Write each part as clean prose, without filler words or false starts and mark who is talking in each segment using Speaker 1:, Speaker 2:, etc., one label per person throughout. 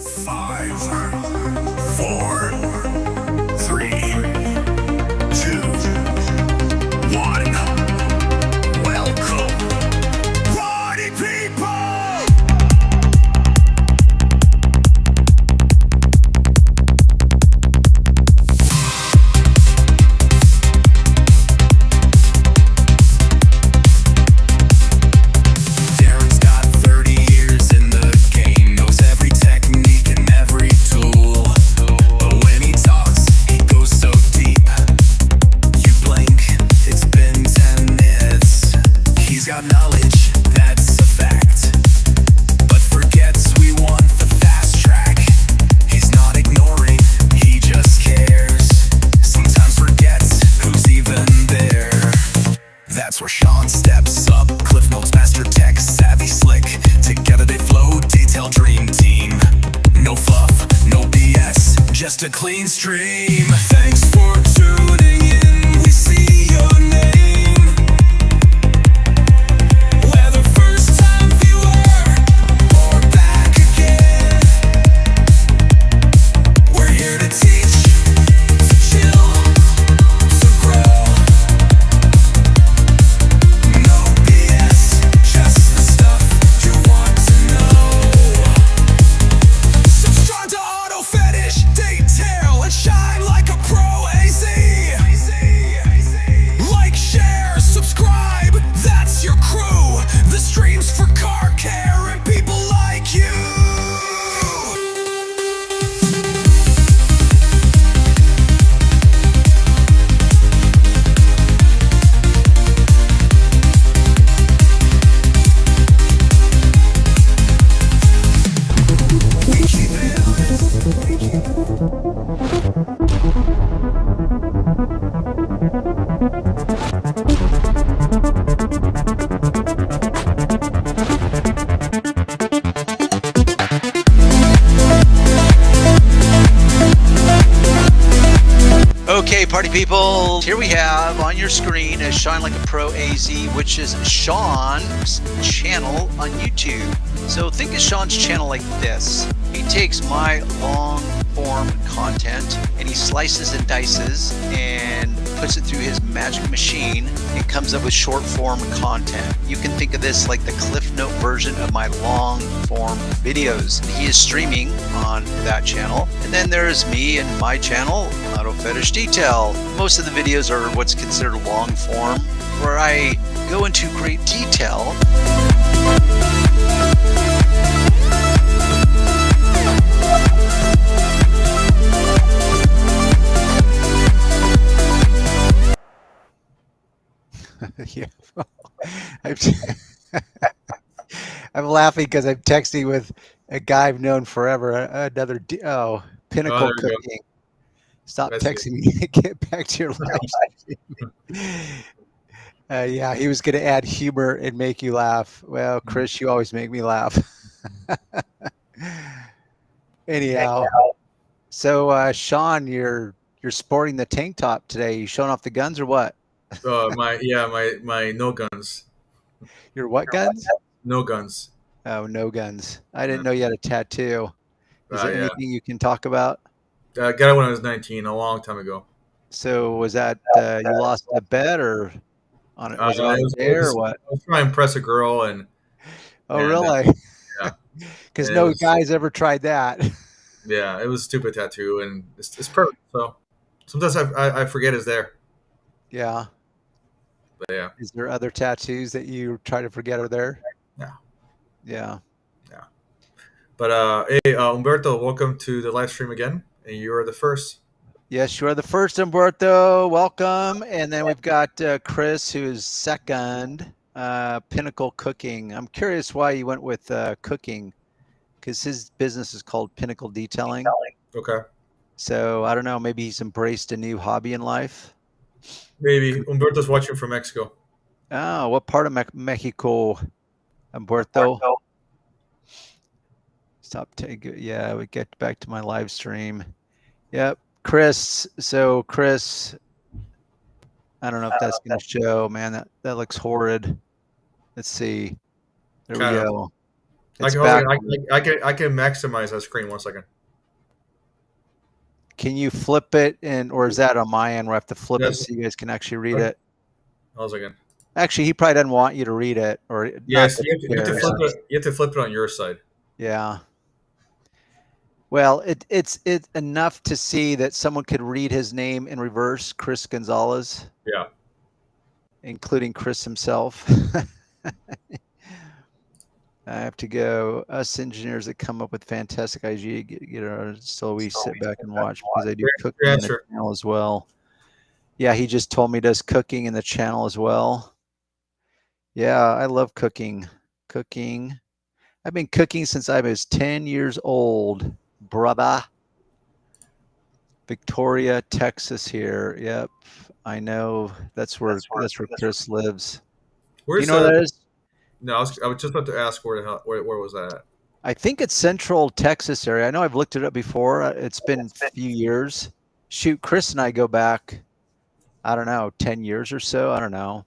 Speaker 1: Five, four, three, two, one. Welcome, party people! Darren's got 30 years in the game, knows every technique and every tool. But when he talks, he goes so deep. You blink, it's been 10 minutes. He's got knowledge, that's a fact. But forgets we want the fast track. He's not ignoring, he just cares. Sometimes forgets who's even there. That's where Sean steps up. Cliff Notes, master tech, savvy, slick. Together they flow, detail, dream team. No fluff, no BS, just a clean stream. Thanks for tuning in, we see your name. Whether first time viewer or back again, we're here to teach, to chill, to grow. No BS, just the stuff you want to know. Subscribe to Auto Fetish, detail, and shine like a pro AZ. Like, share, subscribe, that's your crew. The stream's for car care and people like you. We keep it
Speaker 2: Okay, party people, here we have on your screen a Shine Like a Pro AZ, which is Sean's channel on YouTube. So think of Sean's channel like this. He takes my long form content and he slices and dices and puts it through his magic machine and comes up with short form content. You can think of this like the Cliff Note version of my long form videos. He is streaming on that channel. And then there's me and my channel, Auto Fetish Detail. Most of the videos are what's considered long form, where I go into great detail. Yeah. I'm, I'm laughing because I'm texting with a guy I've known forever. Another Pinnacle
Speaker 3: there you go.
Speaker 2: Cooking. Stop
Speaker 3: That's
Speaker 2: texting me. Get back to your life. Yeah, he was going to add humor and make you laugh. Well, Chris, you always make me laugh. Anyhow, so Sean, you're sporting the tank top today. You showing off the guns or what?
Speaker 3: my no guns.
Speaker 2: Your what guns?
Speaker 3: No guns.
Speaker 2: Oh, no guns. I didn't know you had a tattoo. Is there
Speaker 3: Yeah.
Speaker 2: anything you can talk about?
Speaker 3: I got it when I was 19, a long time ago.
Speaker 2: So was that you lost a bet or on it? Was it on
Speaker 3: it was-
Speaker 2: there or what?
Speaker 3: I was trying to impress a girl, and
Speaker 2: Oh,
Speaker 3: and,
Speaker 2: really?
Speaker 3: yeah.
Speaker 2: Because
Speaker 3: It
Speaker 2: no
Speaker 3: was-
Speaker 2: guy's ever tried that.
Speaker 3: yeah, it was a stupid tattoo, and it's perfect. So sometimes I forget it's there.
Speaker 2: Yeah.
Speaker 3: But yeah,
Speaker 2: Is there other tattoos that you try to forget are there?
Speaker 3: No.
Speaker 2: Yeah.
Speaker 3: but hey, Umberto, welcome to the live stream again, and you are the first.
Speaker 2: Yes, you are the first, Umberto. Welcome. And then we've got Chris, who is second, Pinnacle Cooking. I'm curious why you went with cooking, because his business is called Pinnacle Detailing.
Speaker 3: Okay,
Speaker 2: So I don't know, maybe he's embraced a new hobby in life.
Speaker 3: maybe Umberto's watching from Mexico.
Speaker 2: Oh, what part of Mexico, Umberto? Stop taking. Yeah, we get back to my live stream. Yep, Chris. So Chris, I don't know if that's going to show. Man, that looks horrid. Let's see. There we
Speaker 3: Kind of.
Speaker 2: go. It's
Speaker 3: hold
Speaker 2: back.
Speaker 3: on. I can maximize that screen 1 second.
Speaker 2: Can you flip it, or is that on my end where I have to flip it
Speaker 3: Yes.
Speaker 2: so you guys can actually read it?
Speaker 3: Hold on a second.
Speaker 2: Actually, he probably doesn't want you to read it, or not
Speaker 3: Yes,
Speaker 2: that
Speaker 3: you
Speaker 2: he
Speaker 3: have to
Speaker 2: cares.
Speaker 3: flip it. You have to flip it on your side.
Speaker 2: Yeah. Well, it's enough to see that someone could read his name in reverse, Chris Gonzalez,
Speaker 3: Yeah.
Speaker 2: including Chris himself. I have to go. Us engineers that come up with fantastic IG, so we sit back and watch because I do
Speaker 3: Great
Speaker 2: cooking in the
Speaker 3: answer.
Speaker 2: channel as well. Yeah, he just told me he does cooking in the channel as well. Yeah, I love cooking. Cooking. I've been cooking since I was 10 years old, brother. Victoria, Texas here. Yep. I know that's where Chris lives. Do you
Speaker 3: Where's
Speaker 2: know where that is?
Speaker 3: No, I was just about to ask where the hell where was that at?
Speaker 2: I think it's Central Texas area. I know I've looked it up before. It's been a few years. Shoot, Chris and I go back, I don't know, 10 years or so. I don't know.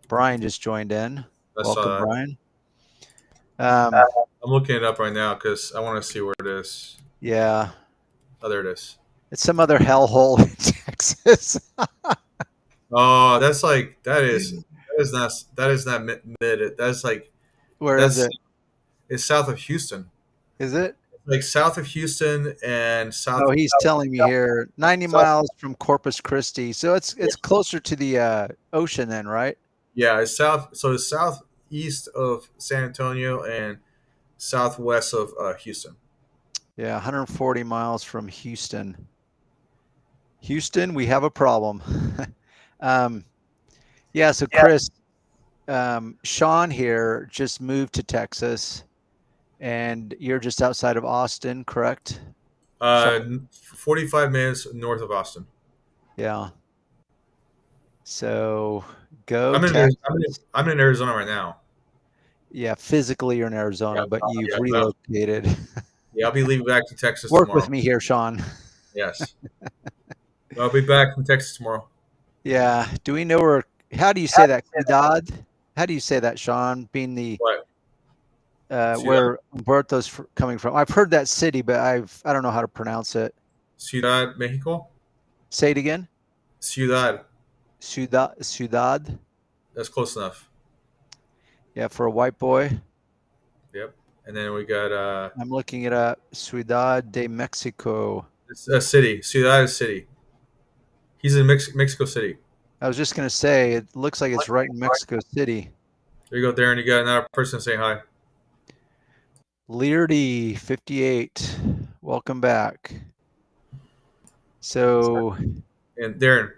Speaker 2: Brian just joined in.
Speaker 3: I
Speaker 2: Welcome,
Speaker 3: saw that.
Speaker 2: Brian.
Speaker 3: I'm looking it up right now because I want to see where it is.
Speaker 2: Yeah.
Speaker 3: Oh, there it is.
Speaker 2: It's some other hellhole in Texas.
Speaker 3: Oh, that's like that is not mid. That's like
Speaker 2: Where is
Speaker 3: that's
Speaker 2: it?
Speaker 3: it's south of Houston.
Speaker 2: Is it?
Speaker 3: Like south of Houston and
Speaker 2: Oh,
Speaker 3: south.
Speaker 2: he's telling me here 90
Speaker 3: south
Speaker 2: miles from Corpus Christi. So it's closer to the ocean then, right?
Speaker 3: yeah, it's south. So it's southeast of San Antonio and southwest of Houston.
Speaker 2: Yeah, 140 miles from Houston. Houston, we have a problem. Yeah, so Chris, Sean here just moved to Texas, and you're just outside of Austin, correct?
Speaker 3: Uh,
Speaker 2: Sean?
Speaker 3: 45 minutes north of Austin.
Speaker 2: Yeah. So go
Speaker 3: I'm in,
Speaker 2: Texas.
Speaker 3: I'm in Arizona right now.
Speaker 2: Yeah, physically you're in Arizona, but you've
Speaker 3: Yeah,
Speaker 2: relocated.
Speaker 3: yeah, I'll be leaving back to Texas
Speaker 2: Work
Speaker 3: tomorrow.
Speaker 2: with me here, Sean.
Speaker 3: Yes, I'll be back from Texas tomorrow.
Speaker 2: Yeah. Do we know where? How do you say that? Ciudad? How do you say that, Sean? Being the
Speaker 3: What?
Speaker 2: where Humberto's coming from. I've heard that city, but I don't know how to pronounce it.
Speaker 3: Ciudad, Mexico.
Speaker 2: Say it again.
Speaker 3: Ciudad.
Speaker 2: Ciudad.
Speaker 3: That's close enough.
Speaker 2: Yeah, for a white boy.
Speaker 3: Yep. And then we got
Speaker 2: I'm looking it up. Ciudad de Mexico.
Speaker 3: it's a city. Ciudad is city. He's in Mexico City.
Speaker 2: I was just gonna say it looks like it's right in Mexico City.
Speaker 3: There you go, Darren. You got another person saying hi.
Speaker 2: Leardy 58. Welcome back. So
Speaker 3: And Darren,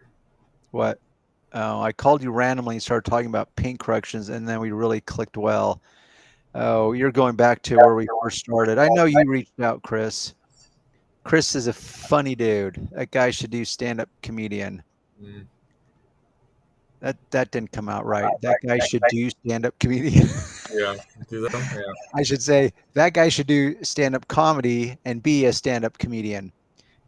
Speaker 2: what? Oh, I called you randomly and started talking about paint corrections, and then we really clicked well. Oh, you're going back to where we first started. I know you reached out, Chris. Chris is a funny dude. That guy should do stand-up comedian.
Speaker 3: mm,
Speaker 2: That didn't come out right. That guy should do stand-up comedian.
Speaker 3: yeah, do that. Yeah,
Speaker 2: I should say that guy should do stand-up comedy and be a stand-up comedian,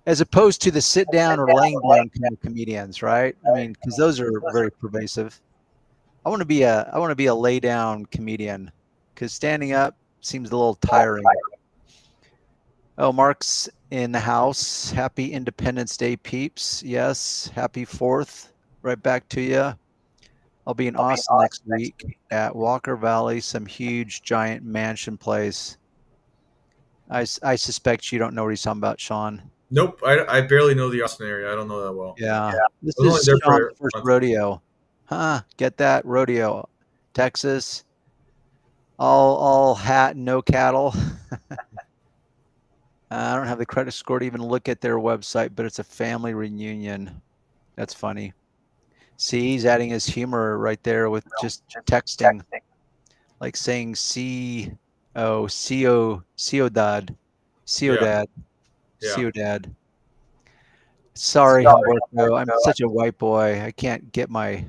Speaker 2: as opposed to the sit-down or laying down kind of comedians, right? I mean, because those are very pervasive. I want to be a lay-down comedian, because standing up seems a little tiring. Oh, Mark's in the house. Happy Independence Day, peeps. Yes, happy 4th. Right back to you. I'll be in Austin next week at Walker Valley, some huge, giant mansion place. I suspect you don't know what he's talking about, Sean.
Speaker 3: nope. I barely know the Austin area. I don't know that well.
Speaker 2: Yeah. This
Speaker 3: I was only
Speaker 2: is
Speaker 3: there
Speaker 2: Sean's
Speaker 3: for
Speaker 2: first
Speaker 3: a month.
Speaker 2: rodeo. Huh? Get that? Rodeo. Texas. All hat, no cattle. I don't have the credit score to even look at their website, but it's a family reunion. That's funny. See, he's adding his humor right there with just texting, like saying Ciudad, Ciudad,
Speaker 3: Yeah.
Speaker 2: Ciudad. Sorry, Humberto. I'm such a white boy. I can't get my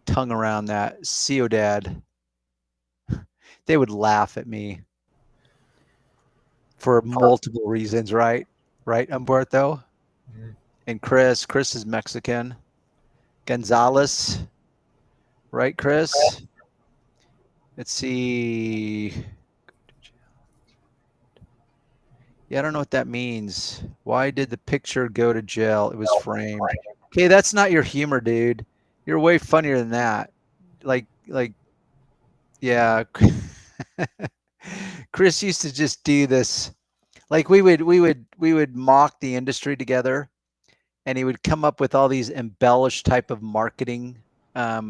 Speaker 2: tongue around that. Ciudad. They would laugh at me for multiple reasons, right? Right, Humberto?
Speaker 3: Mhm.
Speaker 2: And Chris. Chris is Mexican. Gonzalez. Right, Chris? Let's see. Yeah, I don't know what that means. Why did the picture go to jail? It was framed. Okay, that's not your humor, dude. You're way funnier than that. Like, yeah. Chris used to just do this. Like we would mock the industry together, and he would come up with all these embellished type of marketing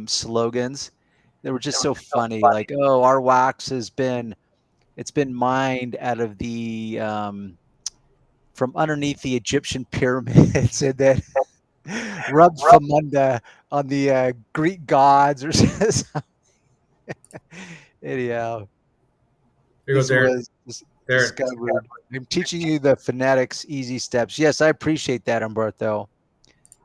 Speaker 2: slogans that were just so funny. Like, oh, our wax has been it's been mined out of the from underneath the Egyptian pyramids, and then rubs famunda on the Greek gods or something. Anyhow,
Speaker 3: Here you
Speaker 2: this
Speaker 3: go, Darren.
Speaker 2: was
Speaker 3: Darren.
Speaker 2: discovered. I'm teaching you the phonetics, easy steps. Yes, I appreciate that, Umberto.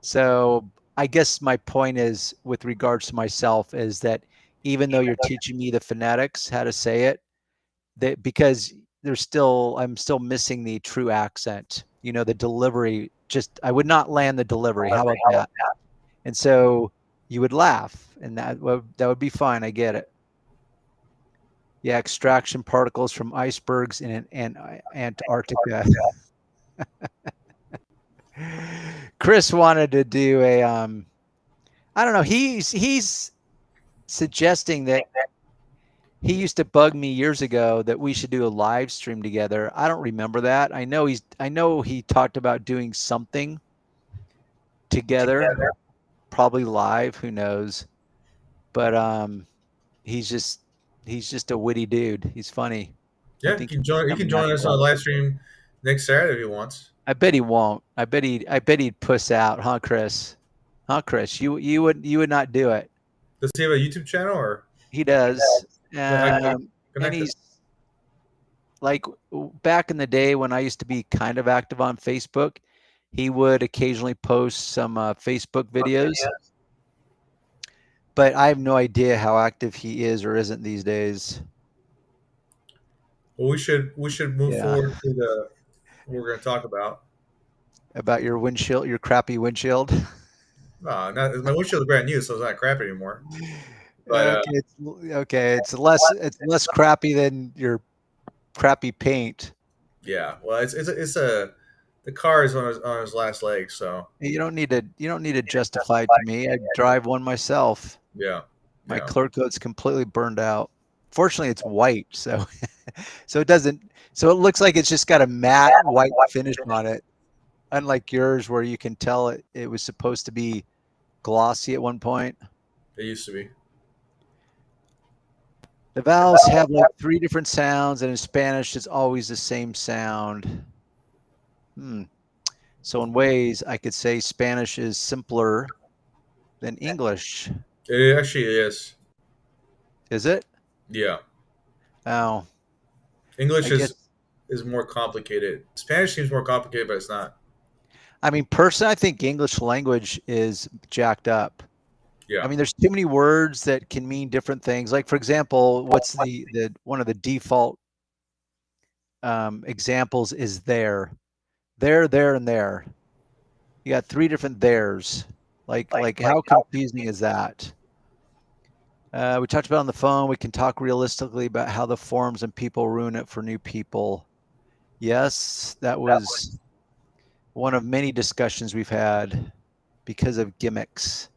Speaker 2: So I guess my point is, with regards to myself, is that even though you're teaching me the phonetics, how to say it, that because I'm still missing the true accent. You know, the delivery. Just I would not land the delivery. How about that? And so you would laugh, and that would be fine. I get it. Yeah, extraction particles from icebergs in Antarctica. Chris wanted to do a I don't know. He's suggesting that he used to bug me years ago that we should do a live stream together. I don't remember that. I know he talked about doing something together, probably live, who knows. But he's just a witty dude. He's funny. I
Speaker 3: Yeah,
Speaker 2: think
Speaker 3: you can
Speaker 2: he's
Speaker 3: join. You can
Speaker 2: coming
Speaker 3: join us on a
Speaker 2: natural.
Speaker 3: live stream next Saturday if he wants.
Speaker 2: I bet he won't. I bet he'd puss out, huh, Chris? Huh, Chris? You would not do it.
Speaker 3: Does he have a YouTube channel or?
Speaker 2: He does.
Speaker 3: Yeah, I
Speaker 2: And
Speaker 3: connect us.
Speaker 2: he's like back in the day when I used to be kind of active on Facebook, he would occasionally post some Facebook videos, but I have no idea how active he is or isn't these days.
Speaker 3: Well, we should move
Speaker 2: Yeah.
Speaker 3: forward to the what we're going to talk about.
Speaker 2: About your windshield, your crappy windshield.
Speaker 3: Not my windshield's brand new, so it's not crap anymore. But
Speaker 2: Okay, it's less crappy than your crappy paint.
Speaker 3: yeah, well, it's the car is on his last leg, so
Speaker 2: You don't need to justify it to me. I drive one myself.
Speaker 3: yeah,
Speaker 2: My
Speaker 3: yeah.
Speaker 2: clear coat's completely burned out. Fortunately, it's white, so so it doesn't. So it looks like it's just got a matte white finish on it, unlike yours, where you can tell it was supposed to be glossy at one point.
Speaker 3: It used to be.
Speaker 2: The vowels have like three different sounds, and in Spanish, it's always the same sound. Hmm. So in ways, I could say Spanish is simpler than English.
Speaker 3: It actually is.
Speaker 2: Is it?
Speaker 3: Yeah,
Speaker 2: Oh,
Speaker 3: English
Speaker 2: I guess.
Speaker 3: is more complicated. Spanish seems more complicated, but it's not.
Speaker 2: I mean, personally, I think English language is jacked up. I
Speaker 3: Yeah,
Speaker 2: mean, there's too many words that can mean different things. Like, for example, what's the one of the default examples is there, and there. You got three different theirs. Like how confusing is that? We talked about on the phone. We can talk realistically about how the forms and people ruin it for new people. Yes, that was one of many discussions we've had because of gimmicks.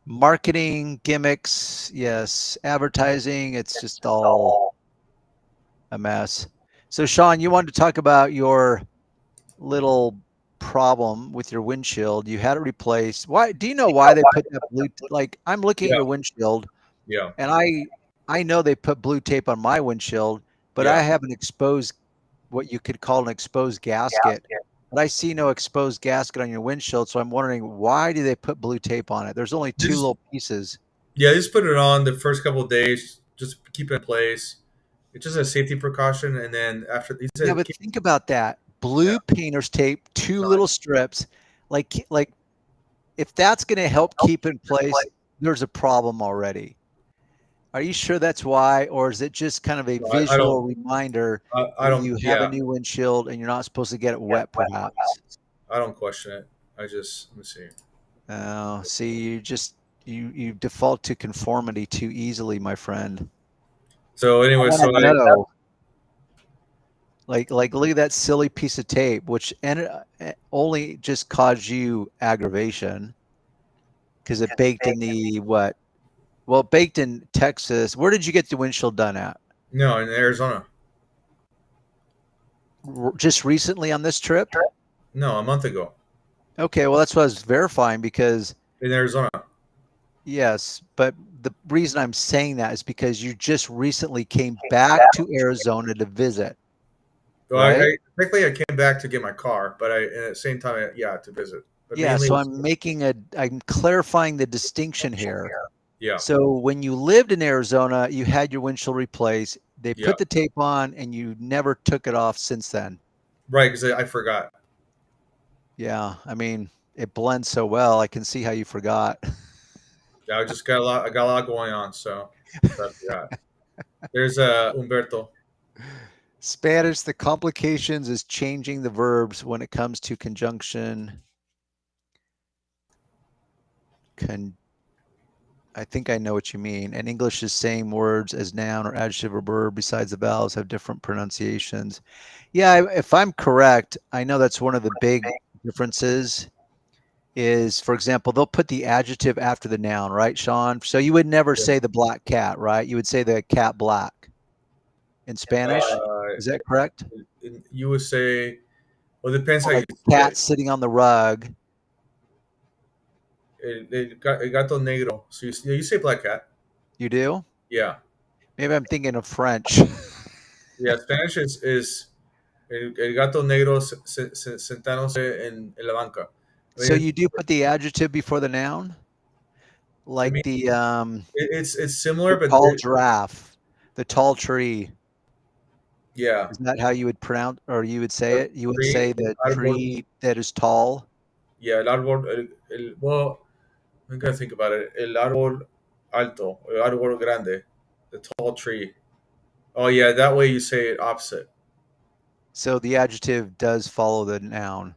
Speaker 2: Marketing gimmicks, yes. Advertising, it's just all a mess. So, Sean, you wanted to talk about your little problem with your windshield. You had it replaced. Why? Do you know why they put that blue? Like, I'm looking at
Speaker 3: yeah,
Speaker 2: your windshield,
Speaker 3: yeah,
Speaker 2: and I know they put blue tape on my windshield, but I
Speaker 3: yeah.
Speaker 2: have an exposed, what you could call an exposed gasket. But I see no exposed gasket on your windshield, so I'm wondering, why do they put blue tape on it? There's only two
Speaker 3: Just
Speaker 2: little pieces.
Speaker 3: yeah, just put it on the first couple of days. Just keep it in place. It's just a safety precaution, and then after he
Speaker 2: Yeah,
Speaker 3: said,
Speaker 2: but think about that.
Speaker 3: yeah,
Speaker 2: Blue painter's tape, two little strips. Like if that's going to help keep in place, there's a problem already. Are you sure that's why, or is it just kind of a
Speaker 3: I
Speaker 2: visual
Speaker 3: don't,
Speaker 2: reminder
Speaker 3: I
Speaker 2: that
Speaker 3: don't,
Speaker 2: you have a
Speaker 3: yeah,
Speaker 2: new windshield and you're not supposed to get it wet, perhaps?
Speaker 3: I don't question it. I just let me see.
Speaker 2: Oh, see, you default to conformity too easily, my friend.
Speaker 3: So
Speaker 2: I
Speaker 3: anyway,
Speaker 2: want
Speaker 3: so
Speaker 2: to know. Like look at that silly piece of tape, which only just caused you aggravation because it baked in the what? Well, baked in Texas. Where did you get the windshield done at?
Speaker 3: No, in Arizona.
Speaker 2: Just recently on this trip?
Speaker 3: No, a month ago
Speaker 2: Okay, well that's what I was verifying because
Speaker 3: in Arizona.
Speaker 2: yes, but the reason I'm saying that is because you just recently came back to Arizona to visit,
Speaker 3: Well,
Speaker 2: right?
Speaker 3: technically I came back to get my car, but at the same time, yeah, to visit. But
Speaker 2: Yeah,
Speaker 3: mainly,
Speaker 2: so I'm clarifying the distinction here.
Speaker 3: yeah,
Speaker 2: So when you lived in Arizona, you had your windshield replaced. They
Speaker 3: yeah,
Speaker 2: put the tape on and you never took it off since then.
Speaker 3: right. Because I forgot.
Speaker 2: Yeah, I mean, it blends so well. I can see how you forgot.
Speaker 3: Yeah, I just got a lot. I got a lot going on, so I forgot. There's Umberto.
Speaker 2: Spanish, the complications is changing the verbs when it comes to conjunction. Con- I think I know what you mean. And English is same words as noun or adjective or verb besides the vowels have different pronunciations. Yeah, if I'm correct, I know that's one of the big differences is, for example, they'll put the adjective after the noun, right, Sean? So you would never
Speaker 3: Yeah.
Speaker 2: say the black cat, right? You would say the cat black in Spanish. Is that correct?
Speaker 3: You would say, well, it depends
Speaker 2: Or
Speaker 3: how you
Speaker 2: like the
Speaker 3: say
Speaker 2: cat
Speaker 3: it.
Speaker 2: sitting on the rug.
Speaker 3: El gato negro. So you say black cat.
Speaker 2: You do?
Speaker 3: Yeah,
Speaker 2: Maybe I'm thinking of French.
Speaker 3: yeah. Spanish is el gato negro sentándose en la banca. I
Speaker 2: So
Speaker 3: mean,
Speaker 2: you do put the adjective before the noun,
Speaker 3: I
Speaker 2: like
Speaker 3: mean, it's similar,
Speaker 2: the
Speaker 3: but
Speaker 2: tall giraffe, the tall tree.
Speaker 3: yeah.
Speaker 2: Is that how you would pronounce or you would say it? You would
Speaker 3: Tree,
Speaker 2: say the
Speaker 3: árbol,
Speaker 2: tree that is tall.
Speaker 3: yeah, el árbol, well, I'm gonna think about it. El árbol alto, el árbol grande, the tall tree. Oh yeah, that way you say it opposite.
Speaker 2: So the adjective does follow the noun.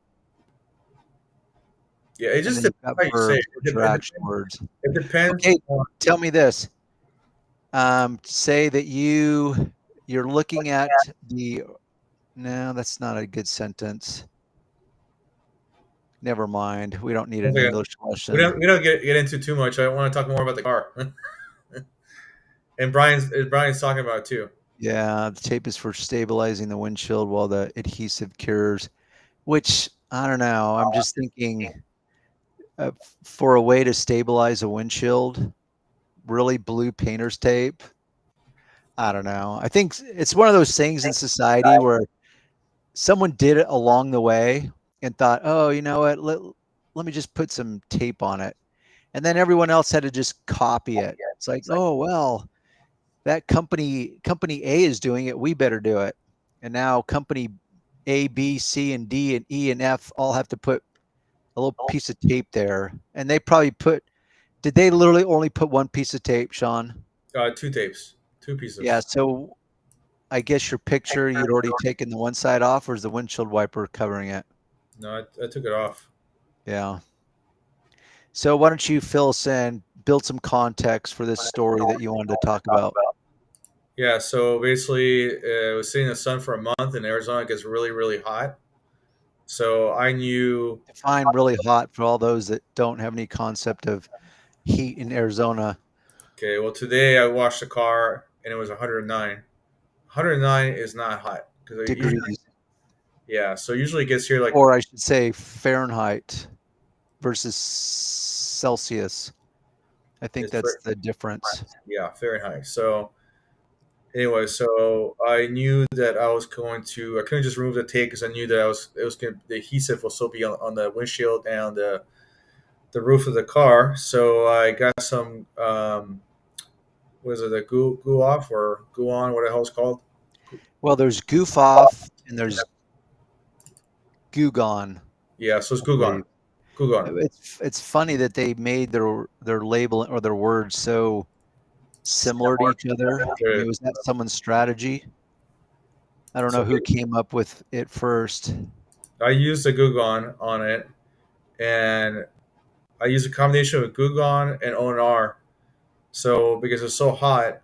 Speaker 3: Yeah, it
Speaker 2: And
Speaker 3: just
Speaker 2: then you've
Speaker 3: depends
Speaker 2: got
Speaker 3: how you say it.
Speaker 2: verbs, which are action words.
Speaker 3: It depends
Speaker 2: Okay,
Speaker 3: on.
Speaker 2: tell me this. Say that you're looking at the no, that's not a good sentence. Never mind. We don't need
Speaker 3: One
Speaker 2: an
Speaker 3: second.
Speaker 2: English
Speaker 3: We
Speaker 2: lesson.
Speaker 3: don't get into too much. I want to talk more about the car. And Brian's talking about it too.
Speaker 2: Yeah, the tape is for stabilizing the windshield while the adhesive cures, which I don't know. I'm just thinking for a way to stabilize a windshield, really blue painter's tape. I don't know. I think it's one of those things in society where someone did it along the way and thought, oh, you know what? Let me just put some tape on it. And then everyone else had to just copy it. It's like, oh, well, that company A is doing it. We better do it. And now company A, B, C, and D, and E, and F all have to put a little piece of tape there. And they probably did they literally only put one piece of tape, Sean?
Speaker 3: Two tapes, two
Speaker 2: Yeah.
Speaker 3: pieces.
Speaker 2: So I guess your picture, you'd already taken the one side off, or is the windshield wiper covering it?
Speaker 3: No, I took it off.
Speaker 2: Yeah. So why don't you fill us in, build some context for this story that you wanted to talk about?
Speaker 3: Yeah, so basically, I was sitting in the sun for a month in Arizona. It gets really, really hot. So I knew,
Speaker 2: Define really hot for all those that don't have any concept of heat in Arizona
Speaker 3: okay, well, today I washed the car and it was 109. 109 is not hot because usually,
Speaker 2: degrees,
Speaker 3: yeah. So usually it gets here like
Speaker 2: or I should say Fahrenheit versus Celsius. I think
Speaker 3: it's
Speaker 2: that's the difference.
Speaker 3: yeah, Fahrenheit. So anyway, so I knew that I was going to. I couldn't just remove the tape because I knew that it was going the adhesive will still be on the windshield and on the roof of the car. So I got some. Was it a goo off or goo on? What the hell it's called?
Speaker 2: Well, there's goof off and there's goo gone,
Speaker 3: Yeah, so it's
Speaker 2: I
Speaker 3: goo gone.
Speaker 2: believe.
Speaker 3: Goo gone.
Speaker 2: It's funny that they made their label or their words so similar to each other. I mean, was that someone's strategy? I don't
Speaker 3: So
Speaker 2: know who came up with it first.
Speaker 3: I used the goo gone on it, and I used a combination of goo gone and ONR. So because it's so hot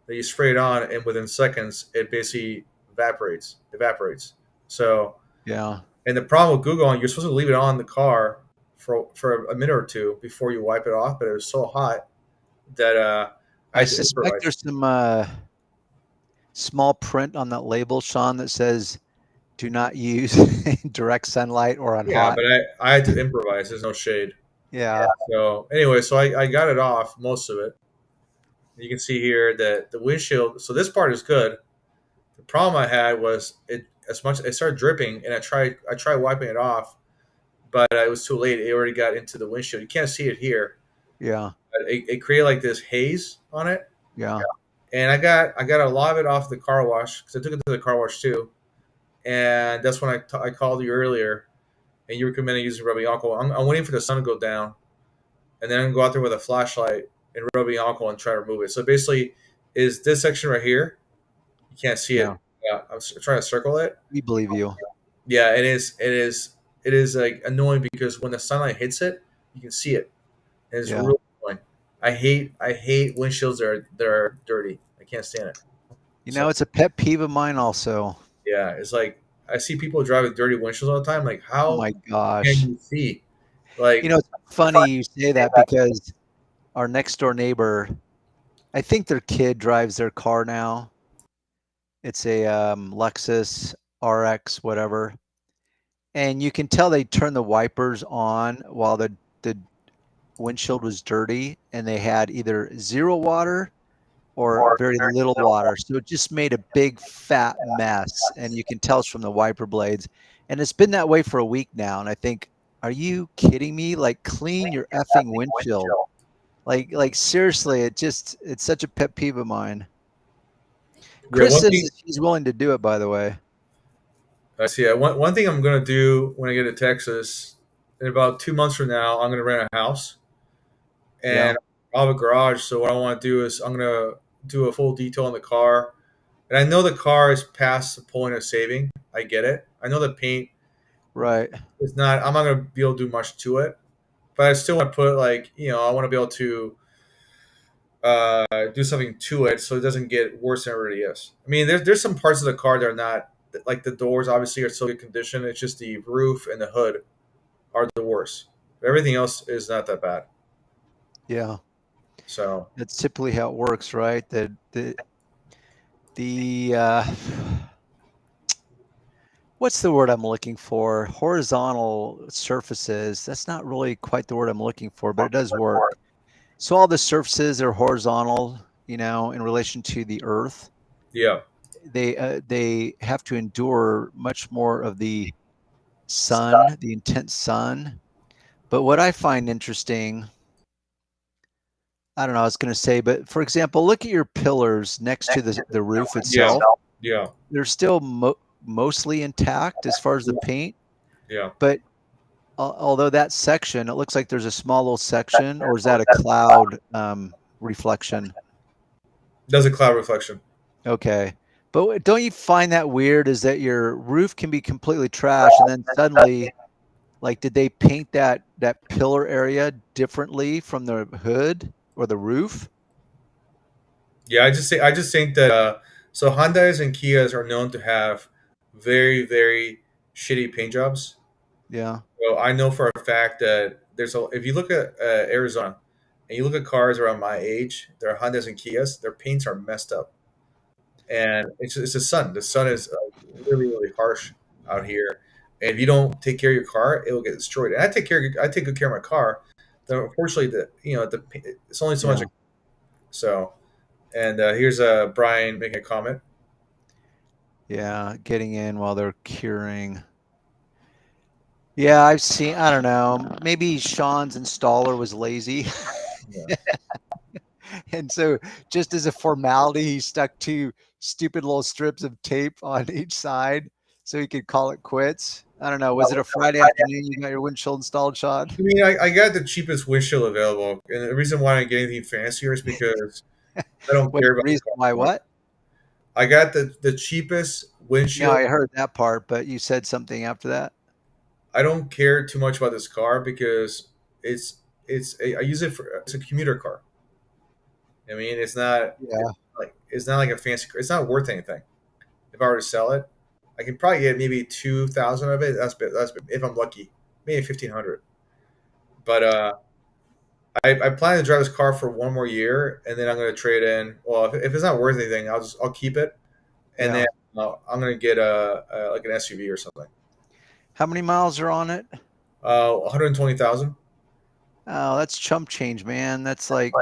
Speaker 3: that you spray it on, and within seconds it basically evaporates. So,
Speaker 2: Yeah.
Speaker 3: and the problem with Google, you're supposed to leave it on in the car for a minute or two before you wipe it off, but it was so hot that I
Speaker 2: I
Speaker 3: had to
Speaker 2: suspect
Speaker 3: improvise.
Speaker 2: there's some small print on that label, Sean, that says do not use direct sunlight or on
Speaker 3: Yeah,
Speaker 2: hot.
Speaker 3: but I had to improvise. There's no shade.
Speaker 2: Yeah.
Speaker 3: So anyway, so I got it off, most of it. You can see here that the windshield. So this part is good. The problem I had was it started dripping, and I tried wiping it off, but it was too late. It already got into the windshield. You can't see it here.
Speaker 2: Yeah.
Speaker 3: But it created like this haze on it,
Speaker 2: Yeah.
Speaker 3: and I got a lot of it off the car wash because I took it to the car wash too. And that's when I called you earlier, and you recommended using rubbing alcohol. I'm waiting for the sun to go down, and then I'm gonna go out there with a flashlight and rubbing alcohol and try to remove it. So basically, is this section right here? You can't see
Speaker 2: Yeah.
Speaker 3: it. Yeah, trying to circle it.
Speaker 2: We believe you.
Speaker 3: Yeah, it is. It is. It is like annoying because when the sunlight hits it, you can see it. And it's
Speaker 2: Yeah.
Speaker 3: really annoying. I hate windshields that are dirty. I can't stand it.
Speaker 2: You
Speaker 3: So
Speaker 2: know, it's a pet peeve of mine also.
Speaker 3: yeah, it's like I see people driving dirty windshields all the time. Like,
Speaker 2: Oh
Speaker 3: how
Speaker 2: my
Speaker 3: can
Speaker 2: gosh.
Speaker 3: you see?
Speaker 2: You
Speaker 3: Like,
Speaker 2: know, it's funny you say that because our next door neighbor, I think their kid drives their car now. It's a Lexus RX, whatever. And you can tell they turned the wipers on while the windshield was dirty and they had either zero water or very little water. So it just made a big fat mess. And you can tell it's from the wiper blades. And it's been that way for a week now. And I think, are you kidding me? Like, clean your effing windshield. Like seriously, it's such a pet peeve of mine.
Speaker 3: yeah,
Speaker 2: Chris
Speaker 3: one
Speaker 2: says
Speaker 3: thing
Speaker 2: that she's willing to do it, by the way.
Speaker 3: I see. One thing I'm gonna do when I get to Texas in about 2 months from now, I'm gonna rent a house
Speaker 2: Yeah,
Speaker 3: and I'll have a garage. So what I want to do is I'm gonna do a full detail on the car, and I know the car is past the point of saving. I get it. I know the paint
Speaker 2: right.
Speaker 3: is not. I'm not gonna be able to do much to it, but I still want to put like I want to be able to do something to it so it doesn't get worse than it already is. I mean, there's some parts of the car that are not like the doors. Obviously, are still good condition. It's just the roof and the hood are the worst. But everything else is not that bad.
Speaker 2: Yeah.
Speaker 3: So
Speaker 2: That's typically how it works, right? The what's the word I'm looking for? Horizontal surfaces. That's not really quite the word I'm looking for, but it does work. So all the surfaces are horizontal, in relation to the earth.
Speaker 3: yeah,
Speaker 2: They have to endure much more of the sun, the intense sun. But what I find interesting, I don't know, I was going to say, but for example, look at your pillars next to the roof
Speaker 3: yeah,
Speaker 2: itself.
Speaker 3: yeah,
Speaker 2: They're still mostly intact as far as the paint,
Speaker 3: yeah.
Speaker 2: but although that section, it looks like there's a small little section, or is that a cloud reflection?
Speaker 3: Does a cloud reflection?
Speaker 2: Okay. But don't you find that weird is that your roof can be completely trash and then suddenly, like, did they paint that pillar area differently from the hood or the roof?
Speaker 3: Yeah, I just think that so Hyundai's and Kias are known to have very very shitty paint jobs.
Speaker 2: Yeah.
Speaker 3: So I know for a fact that if you look at Arizona and you look at cars around my age, their Hondas and Kias, their paints are messed up, and it's the sun. The sun is really really harsh out here, and if you don't take care of your car, it will get destroyed. And I take good care of my car. But unfortunately, it's only so much.
Speaker 2: Yeah.
Speaker 3: So, and here's Brian making a comment.
Speaker 2: Yeah. Getting in while they're curing. Yeah, I don't know. Maybe Sean's installer was lazy.
Speaker 3: Yeah.
Speaker 2: And so, just as a formality, he stuck two stupid little strips of tape on each side so he could call it quits. I don't know. Was it a Friday afternoon you got your windshield installed, Sean?
Speaker 3: I mean, I got the cheapest windshield available, and the reason why I didn't get anything fancier is because I don't
Speaker 2: What's
Speaker 3: care
Speaker 2: the
Speaker 3: about the
Speaker 2: reason why?
Speaker 3: car.
Speaker 2: What?
Speaker 3: I got the cheapest
Speaker 2: No,
Speaker 3: windshield.
Speaker 2: I heard that part, but you said something after that.
Speaker 3: I don't care too much about this car because I use it for it's a commuter car. I mean, it's not
Speaker 2: Yeah.
Speaker 3: like a fancy car. It's not worth anything. if I were to sell it. I can probably get maybe 2,000 of it. That's if I'm lucky, maybe 1,500. But I plan to drive this car for one more year, and then I'm going to trade in. Well, if it's not worth anything, I'll keep it, and then
Speaker 2: Yeah.
Speaker 3: I'm going to get a like an SUV or something.
Speaker 2: How many miles are on it?
Speaker 3: 120,000.
Speaker 2: Oh, that's chump change, man. That's like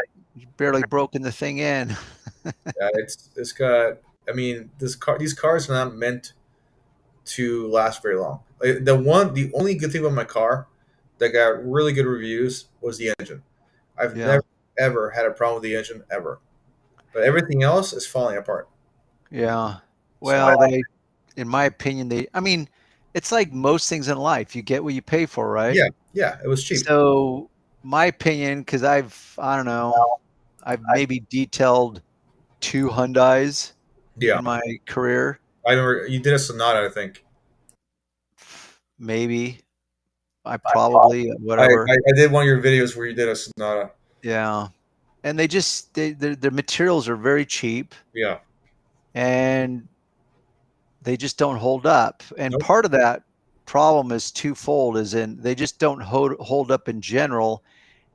Speaker 2: barely broken the thing in.
Speaker 3: Yeah, it's got. I mean, these cars are not meant to last very long. Like, the only good thing about my car that got really good reviews was the engine. I've
Speaker 2: Yeah.
Speaker 3: never ever had a problem with the engine ever, but everything else is falling apart.
Speaker 2: Yeah.
Speaker 3: So
Speaker 2: Well, in my opinion, I mean, it's like most things in life. You get what you pay for, right?
Speaker 3: yeah, yeah, it was cheap.
Speaker 2: So, my opinion, because I don't know, I've maybe detailed two Hyundais
Speaker 3: Yeah,
Speaker 2: in my career,
Speaker 3: I remember you did a Sonata, I think.
Speaker 2: maybe. I probably, whatever.
Speaker 3: I did one of your videos where you did a Sonata.
Speaker 2: Yeah. And the materials are very cheap
Speaker 3: Yeah,
Speaker 2: and they just don't hold up. And
Speaker 3: nope.
Speaker 2: part of that problem is twofold, is in they just don't hold up in general.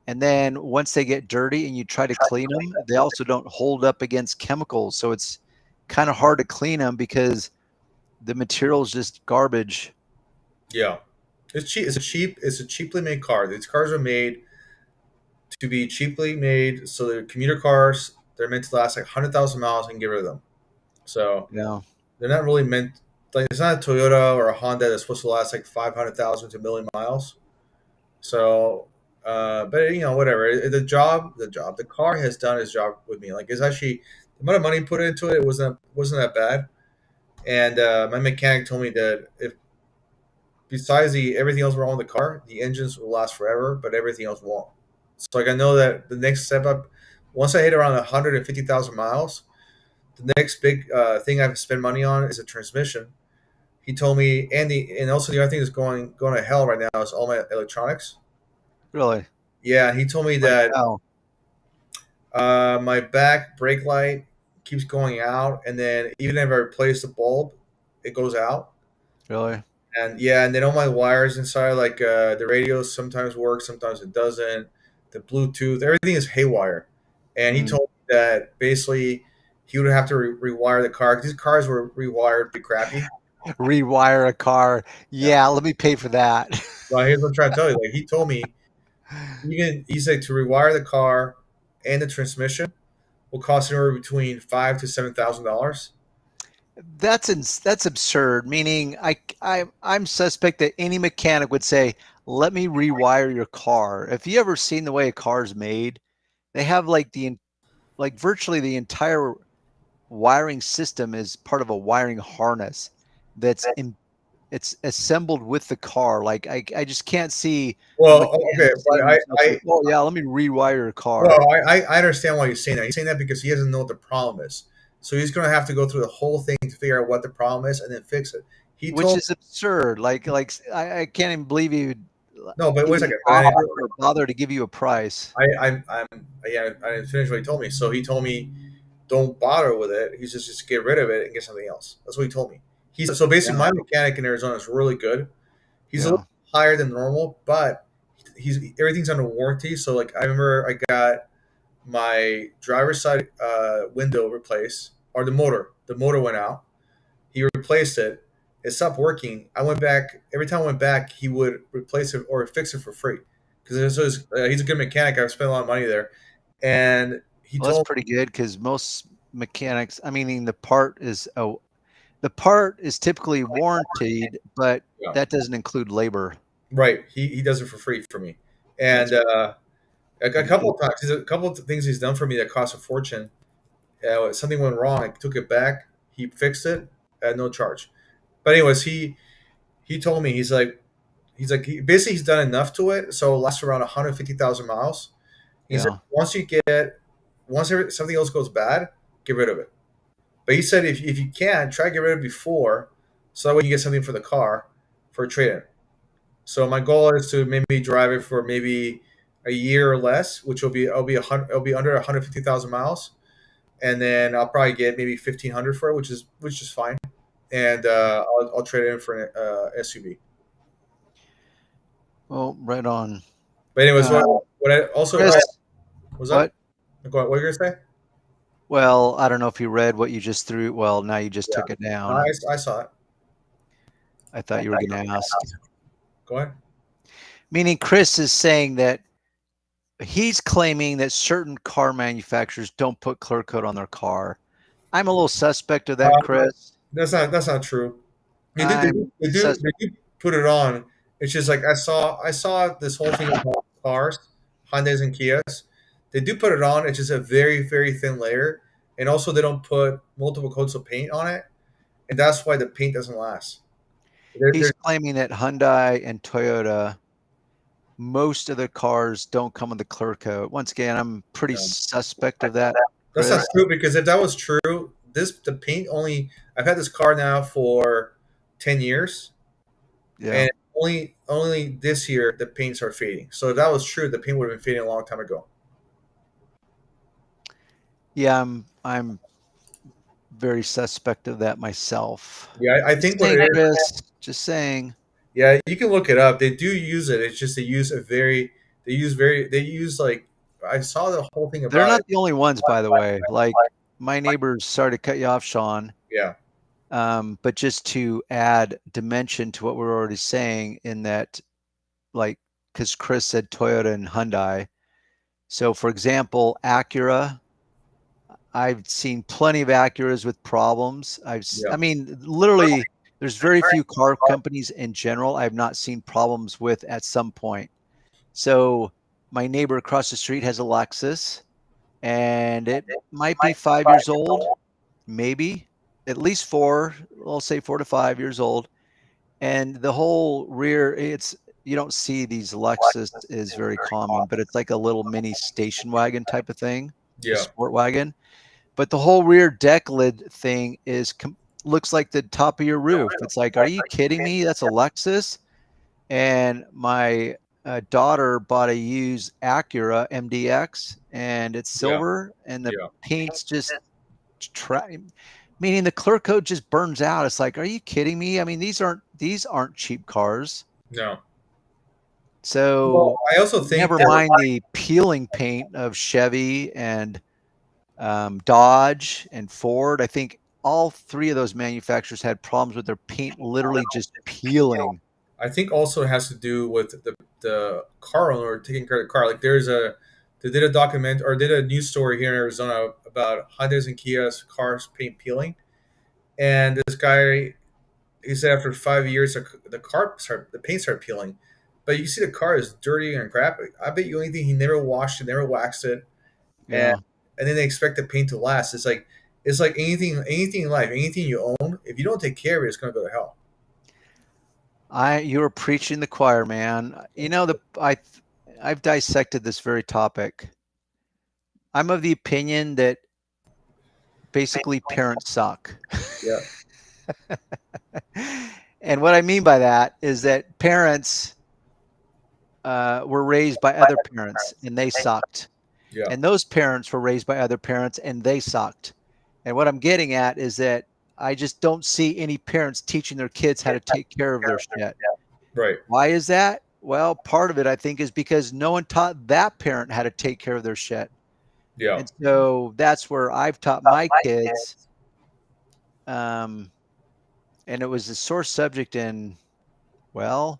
Speaker 2: And then once they get dirty and you try to clean them, they also don't hold up against chemicals. So it's kind of hard to clean them because the material is just garbage.
Speaker 3: Yeah, it's cheap. It's a cheaply made car. These cars are made to be cheaply made, so they're commuter cars. They're meant to last like 100,000 miles and get rid of them. So
Speaker 2: Yeah.
Speaker 3: they're not really meant like it's not a Toyota or a Honda that's supposed to last like 500,000 to a million miles. So, but whatever. The car has done its job with me. Like it's actually the amount of money put into it, it wasn't that bad. And my mechanic told me that if besides the everything else wrong with the car, the engines will last forever, but everything else won't. So like I know that the next step up, once I hit around 150,000 miles, the next big thing I have to spend money on is a transmission. He told me, and also the other thing that's going to hell right now is all my electronics.
Speaker 2: Really?
Speaker 3: Yeah, he told me
Speaker 2: Like
Speaker 3: that
Speaker 2: how?
Speaker 3: my back brake light keeps going out, and then even if I replace the bulb, it goes out.
Speaker 2: Really?
Speaker 3: And yeah, and then all my wires inside, like the radios, sometimes work, sometimes it doesn't. The Bluetooth, everything is haywire. And he
Speaker 2: Mm.
Speaker 3: told me that basically he would have to rewire the car because these cars were rewired pretty crappy.
Speaker 2: Rewire a car.
Speaker 3: Yeah.
Speaker 2: Yeah, let me pay for that.
Speaker 3: Well, here's what I'm trying to tell you. Like he told me, even he said to rewire the car and the transmission will cost anywhere between $5,000 to $7,000.
Speaker 2: That's absurd. Meaning, I'm suspect that any mechanic would say, "Let me rewire your car." If you ever seen the way a car's made, they have like virtually the entire wiring system is part of a wiring harness that's in, it's assembled with the car. Like I just can't see a
Speaker 3: Well, okay,
Speaker 2: mechanic
Speaker 3: but
Speaker 2: saying to himself, like, "Oh yeah, let me rewire your
Speaker 3: well,
Speaker 2: car,"
Speaker 3: I understand why he's saying that. He's saying that because he doesn't know what the problem is. So he's going to have to go through the whole thing to figure out what the problem is and then fix it. He
Speaker 2: which
Speaker 3: told
Speaker 2: is absurd. I can't even believe he would
Speaker 3: no, but wait a
Speaker 2: even
Speaker 3: second.
Speaker 2: bother to give you a price.
Speaker 3: Yeah, I didn't finish what he told me. So he told me don't bother with it. He's just get rid of it and get something else. That's what he told me. He's so basically
Speaker 2: Yeah,
Speaker 3: my mechanic in Arizona is really good. He's a
Speaker 2: yeah,
Speaker 3: little higher than normal, but he's everything's under warranty. So like I remember I got my driver's side window replaced, or the motor went out. He replaced it. It stopped working. I went back. Every time I went back, he would replace it or fix it for free because he's a good mechanic. I've spent a lot of money there, and he
Speaker 2: well, that's
Speaker 3: told
Speaker 2: pretty good because most mechanics, I mean, the part is typically warranted, but
Speaker 3: yeah,
Speaker 2: that doesn't include labor.
Speaker 3: right. He does it for free for me,
Speaker 2: That's
Speaker 3: and a
Speaker 2: pretty
Speaker 3: couple
Speaker 2: good.
Speaker 3: of times, a couple of things he's done for me that cost a fortune. Something went wrong. I took it back. He fixed it at no charge. But anyways, he told me basically he's done enough to it, so it lasts around 150,000 miles. He said
Speaker 2: Yeah,
Speaker 3: something else goes bad, get rid of it. But he said if you can, try to get rid of it before, so that way you get something for the car for a trade-in. So my goal is to maybe drive it for maybe a year or less, which will be it'll be under 150,000 miles, and then I'll probably get maybe 1,500 for it, which is fine. and I'll trade it in for an SUV.
Speaker 2: Well, right on.
Speaker 3: But anyways,
Speaker 2: Uh,
Speaker 3: what I also
Speaker 2: Chris,
Speaker 3: was
Speaker 2: what?
Speaker 3: up. Go on, what were you gonna say?
Speaker 2: Well, I don't know if you read what you just threw. Well, now you just
Speaker 3: Yeah,
Speaker 2: took it
Speaker 3: no,
Speaker 2: down.
Speaker 3: I saw it.
Speaker 2: I thought you were going to ask.
Speaker 3: Go ahead.
Speaker 2: Meaning, Chris is saying that he's claiming that certain car manufacturers don't put clear coat on their car. I'm a little suspect of that,
Speaker 3: Uh,
Speaker 2: Chris.
Speaker 3: that's not true. They do, they do,
Speaker 2: I'm
Speaker 3: they do,
Speaker 2: sus-
Speaker 3: they do put it on. It's just like I saw this whole thing about cars, Hyundai's and Kias. They do put it on. It's just a very, very thin layer, and also they don't put multiple coats of paint on it, and that's why the paint doesn't last.
Speaker 2: He's claiming that Hyundai and Toyota, most of the cars don't come with a clear coat. Once again, I'm pretty
Speaker 3: No.
Speaker 2: suspect of that,
Speaker 3: That's not
Speaker 2: Chris.
Speaker 3: true because if that was true, the paint only. I've had this car now for 10 years,
Speaker 2: Yeah.
Speaker 3: and only this year the paints are fading. So if that was true, the paint would have been fading a long time ago.
Speaker 2: Yeah, I'm very suspect of that myself.
Speaker 3: Yeah, I
Speaker 2: Just
Speaker 3: think what
Speaker 2: saying,
Speaker 3: it is.
Speaker 2: Chris. Just saying.
Speaker 3: Yeah, you can look it up. They do use it. It's just they use like I saw the whole thing
Speaker 2: They're
Speaker 3: about
Speaker 2: not
Speaker 3: it.
Speaker 2: the only ones, by the way. Like my neighbors, sorry to cut you off, Sean.
Speaker 3: Yeah,
Speaker 2: But just to add dimension to what we're already saying, in that, like, because Chris said Toyota and Hyundai. So, for example, Acura, I've seen plenty of Acuras with problems. I
Speaker 3: yeah,
Speaker 2: mean, literally, there's very few car companies in general I've not seen problems with at some point. So, my neighbor across the street has a Lexus, and it might be 5 years old, maybe at least four. I'll say 4 to 5 years old, and the whole rear, it's, you don't see these Lexus is very common, but it's like a little mini station wagon type of thing, a
Speaker 3: yeah,
Speaker 2: sport wagon. But the whole rear deck lid thing looks like the top of your roof. It's like, are you kidding me? That's a Lexus. And my daughter bought a used Acura MDX, and it's
Speaker 3: yeah,
Speaker 2: silver, and the
Speaker 3: yeah.
Speaker 2: paint's just meaning the clear coat just burns out. It's like, are you kidding me? I mean, these aren't cheap cars.
Speaker 3: No. Well,
Speaker 2: So
Speaker 3: I also think
Speaker 2: never
Speaker 3: that
Speaker 2: mind the peeling paint of Chevy and Dodge and Ford. I think all three of those manufacturers had problems with their paint literally just peeling.
Speaker 3: I think also it has to do with the car owner taking care of the car. Like they did a document or did a news story here in Arizona about Hyundai's and Kia's cars paint peeling, and this guy he said after 5 years the paint started peeling, but you see the car is dirty and crap. I bet you anything he never washed it, never waxed it, and
Speaker 2: Yeah.
Speaker 3: and then they expect the paint to last. It's like anything in life, anything you own, if you don't take care of it, it's gonna go to hell.
Speaker 2: You were preaching the choir, man. You know, I've dissected this very topic. I'm of the opinion that basically parents suck.
Speaker 3: Yeah,
Speaker 2: And what I mean by that is that parents were raised by other parents and they sucked.
Speaker 3: yeah,
Speaker 2: And those parents were raised by other parents and they sucked. And what I'm getting at is that I just don't see any parents teaching their kids how to take care of their shit.
Speaker 3: right,
Speaker 2: Why is that? Well, part of it, I think, is because no one taught that parent how to take care of their shit.
Speaker 3: yeah,
Speaker 2: And so that's where I've taught my kids. And it was a sore subject in, well,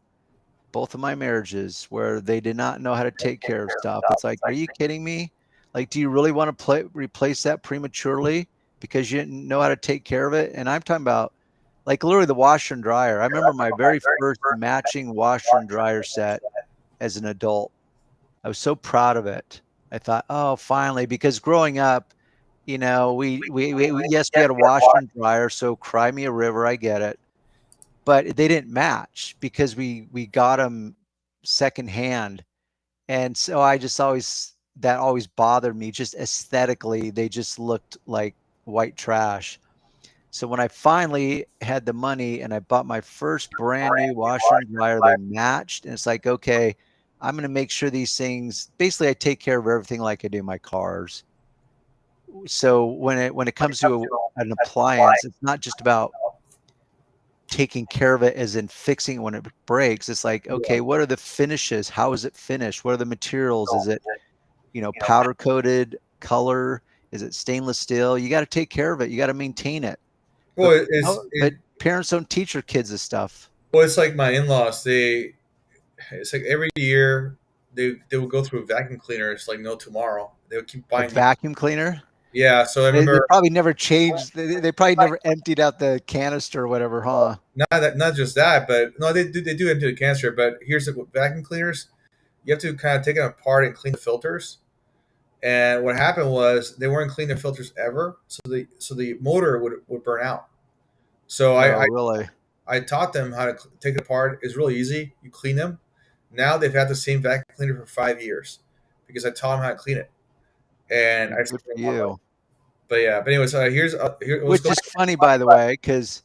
Speaker 2: both of my marriages, where they did not know how to take care of stuff. It's like, are you kidding me? Like, do you really want to replace that prematurely because you didn't know how to take care of it? And I'm talking about, like, literally the washer and dryer. I remember my very first matching washer and dryer set as an adult. I was so proud of it. I thought, oh, finally, because growing up, yes, we had a washer and dryer, so cry me a river, I get it, but they didn't match because we got them secondhand, and so I just always that always bothered me. Just aesthetically, they just looked like white trash. So when I finally had the money and I bought my first brand new washer and dryer, they matched, and it's like, okay, I'm going to make sure these things. Basically, I take care of everything like I do my cars. So when it comes to an appliance, it's not just about taking care of it as in fixing it when it breaks. It's like, okay,
Speaker 3: Yeah.
Speaker 2: what are the finishes? How is it finished? What are the materials? Is it, powder coated, color? Is it stainless steel? You got to take care of it. You got to maintain it. But
Speaker 3: Well,
Speaker 2: but parents don't teach their kids this stuff.
Speaker 3: it's like my in-laws. It's like every year they would go through vacuum cleaners like no tomorrow. They would keep
Speaker 2: A
Speaker 3: buying new.
Speaker 2: vacuum cleaner.
Speaker 3: Yeah, so I
Speaker 2: They
Speaker 3: remember
Speaker 2: probably never changed. They probably never emptied out the canister or whatever, huh?
Speaker 3: not just that, but no, they do empty the canister. But here's the vacuum cleaners. You have to kind of take them apart and clean the filters. And what happened was they weren't cleaning the filters ever, so the motor would burn out. So
Speaker 2: No,
Speaker 3: I
Speaker 2: really.
Speaker 3: I taught them how to take it apart. It's really easy. You clean them. Now they've had the same vacuum cleaner for 5 years because I taught them how to clean it, and I
Speaker 2: Good
Speaker 3: saved
Speaker 2: for
Speaker 3: them a lot of money.
Speaker 2: you.
Speaker 3: But yeah, but anyways, here. Let's
Speaker 2: Which
Speaker 3: go.
Speaker 2: is funny, by the way, because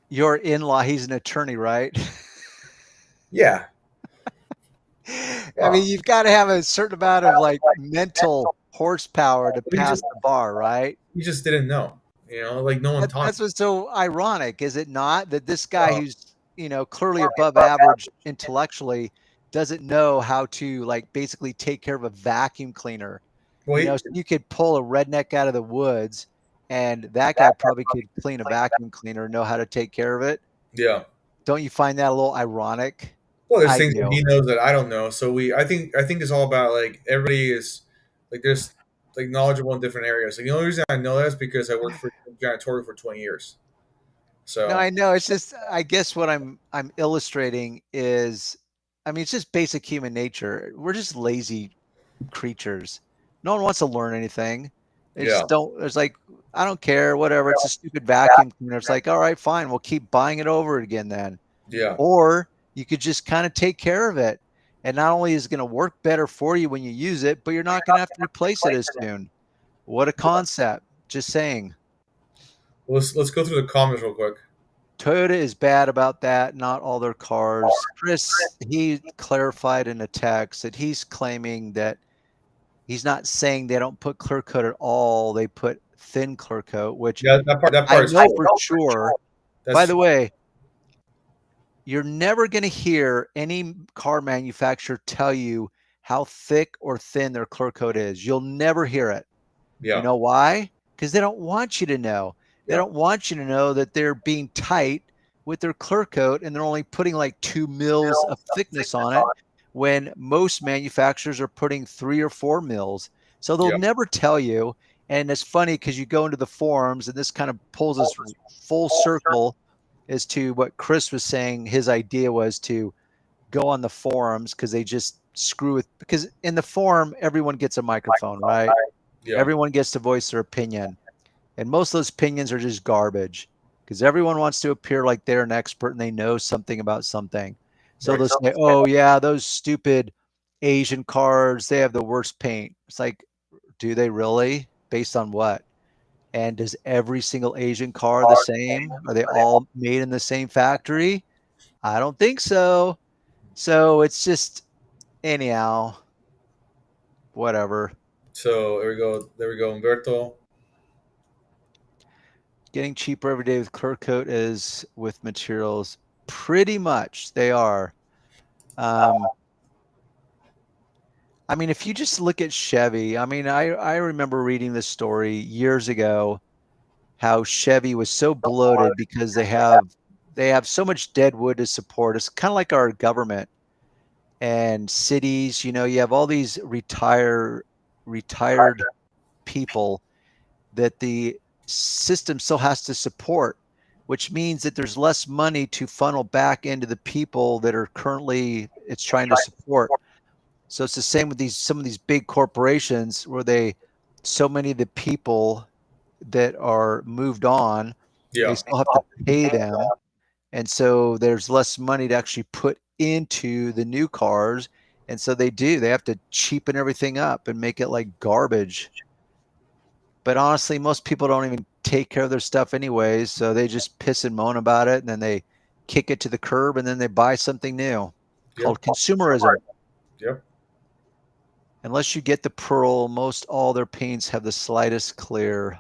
Speaker 2: your in-law, he's an attorney, right?
Speaker 3: Yeah.
Speaker 2: I mean,
Speaker 3: Well,
Speaker 2: you've got to have a certain amount of like mental horsepower to
Speaker 3: he
Speaker 2: pass
Speaker 3: just
Speaker 2: the bar, right?
Speaker 3: he just didn't know. Like no one taught
Speaker 2: That's what's so ironic, is it not? That this
Speaker 3: him.
Speaker 2: guy who's, clearly above average intellectually doesn't know how to like basically take care of a vacuum cleaner.
Speaker 3: Well,
Speaker 2: So you could pull a redneck out of the woods and that guy probably could clean a vacuum cleaner, know how to take care of it.
Speaker 3: yeah.
Speaker 2: Don't you find that a little ironic?
Speaker 3: Well, there's
Speaker 2: I
Speaker 3: things that
Speaker 2: do.
Speaker 3: he knows that I don't know. So I think it's all about like everybody is like there's like knowledgeable in different areas. Like the only reason I know that is because I worked for janitorial for 20 years.
Speaker 2: No,
Speaker 3: So
Speaker 2: I know. It's just, I guess what I'm illustrating is, I mean, it's just basic human nature. We're just lazy creatures. No one wants to learn anything. They
Speaker 3: yeah,
Speaker 2: just don't. It's like, I don't care, whatever. It's a stupid vacuum cleaner. It's like, all right, fine. We'll keep buying it over again then.
Speaker 3: yeah,
Speaker 2: Or you could just kind of take care of it. And not only is it going to work better for you when you use it, but you're not going to have to replace it as soon. What a concept. Just saying.
Speaker 3: let's go through the comments real quick.
Speaker 2: Toyota is bad about that. Not all their cars. Chris, he clarified in a text that he's claiming that he's not saying they don't put clear coat at all. They put thin clear coat, which
Speaker 3: Yeah, that
Speaker 2: I
Speaker 3: part is
Speaker 2: know
Speaker 3: true.
Speaker 2: for sure. By
Speaker 3: That's
Speaker 2: the way, you're never going to hear any car manufacturer tell you how thick or thin their clear coat is. You'll never hear it. You
Speaker 3: yeah,
Speaker 2: know why? Because they don't want you to know. They
Speaker 3: yeah,
Speaker 2: don't want you to know that they're being tight with their clear coat and they're only putting like 2 mils of thickness on it when most manufacturers are putting 3 or 4 mils. So they'll
Speaker 3: yeah,
Speaker 2: never tell you. And it's funny because you go into the forums and this kind of pulls us full circle as to what Chris was saying. His idea was to go on the forums because they just screw with, because in the forum, everyone gets a microphone, right?
Speaker 3: yeah,
Speaker 2: Everyone gets to voice their opinion. And most of those opinions are just garbage because everyone wants to appear like they're an expert and they know something about something. So
Speaker 3: right.
Speaker 2: they'll say, oh, yeah, those stupid Asian cars, they have the worst paint. It's like, do they really? Based on what? And does every single Asian car the same? Are they all made in the same factory? I don't think so. So it's just, anyhow, whatever.
Speaker 3: So there we go, Umberto.
Speaker 2: Getting cheaper every day with clear coat is with materials. Pretty much they are. I mean, if you just look at Chevy, I mean, I remember reading this story years ago how Chevy was so bloated because they have so much dead wood to support. It's kind of like our government and cities. You have all these retired people that the system still has to support, which means that there's less money to funnel back into the people that are currently it's trying to support. So it's the same with some of these big corporations where so many of the people that are moved on, they
Speaker 3: Yeah,
Speaker 2: still have to pay them. And so there's less money to actually put into the new cars. And so they have to cheapen everything up and make it like garbage. But honestly, most people don't even take care of their stuff anyways. So they just piss and moan about it and then they kick it to the curb and then they buy something new
Speaker 3: yep,
Speaker 2: called consumerism.
Speaker 3: yep.
Speaker 2: Unless you get the pearl, most all their paints have the slightest clear.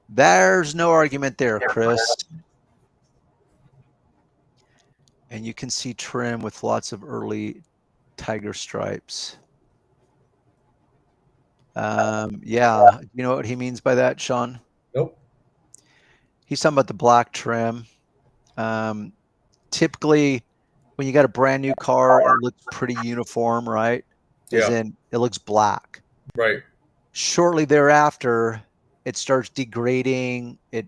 Speaker 2: There's no argument there, Chris. And you can see trim with lots of early tiger stripes. Yeah, you know what he means by that, Sean?
Speaker 3: Nope.
Speaker 2: He's talking about the black trim. Typically, when you got a brand new car, it looks pretty uniform, right? As
Speaker 3: Yeah.
Speaker 2: in, it looks black.
Speaker 3: Right.
Speaker 2: Shortly thereafter, it starts degrading. It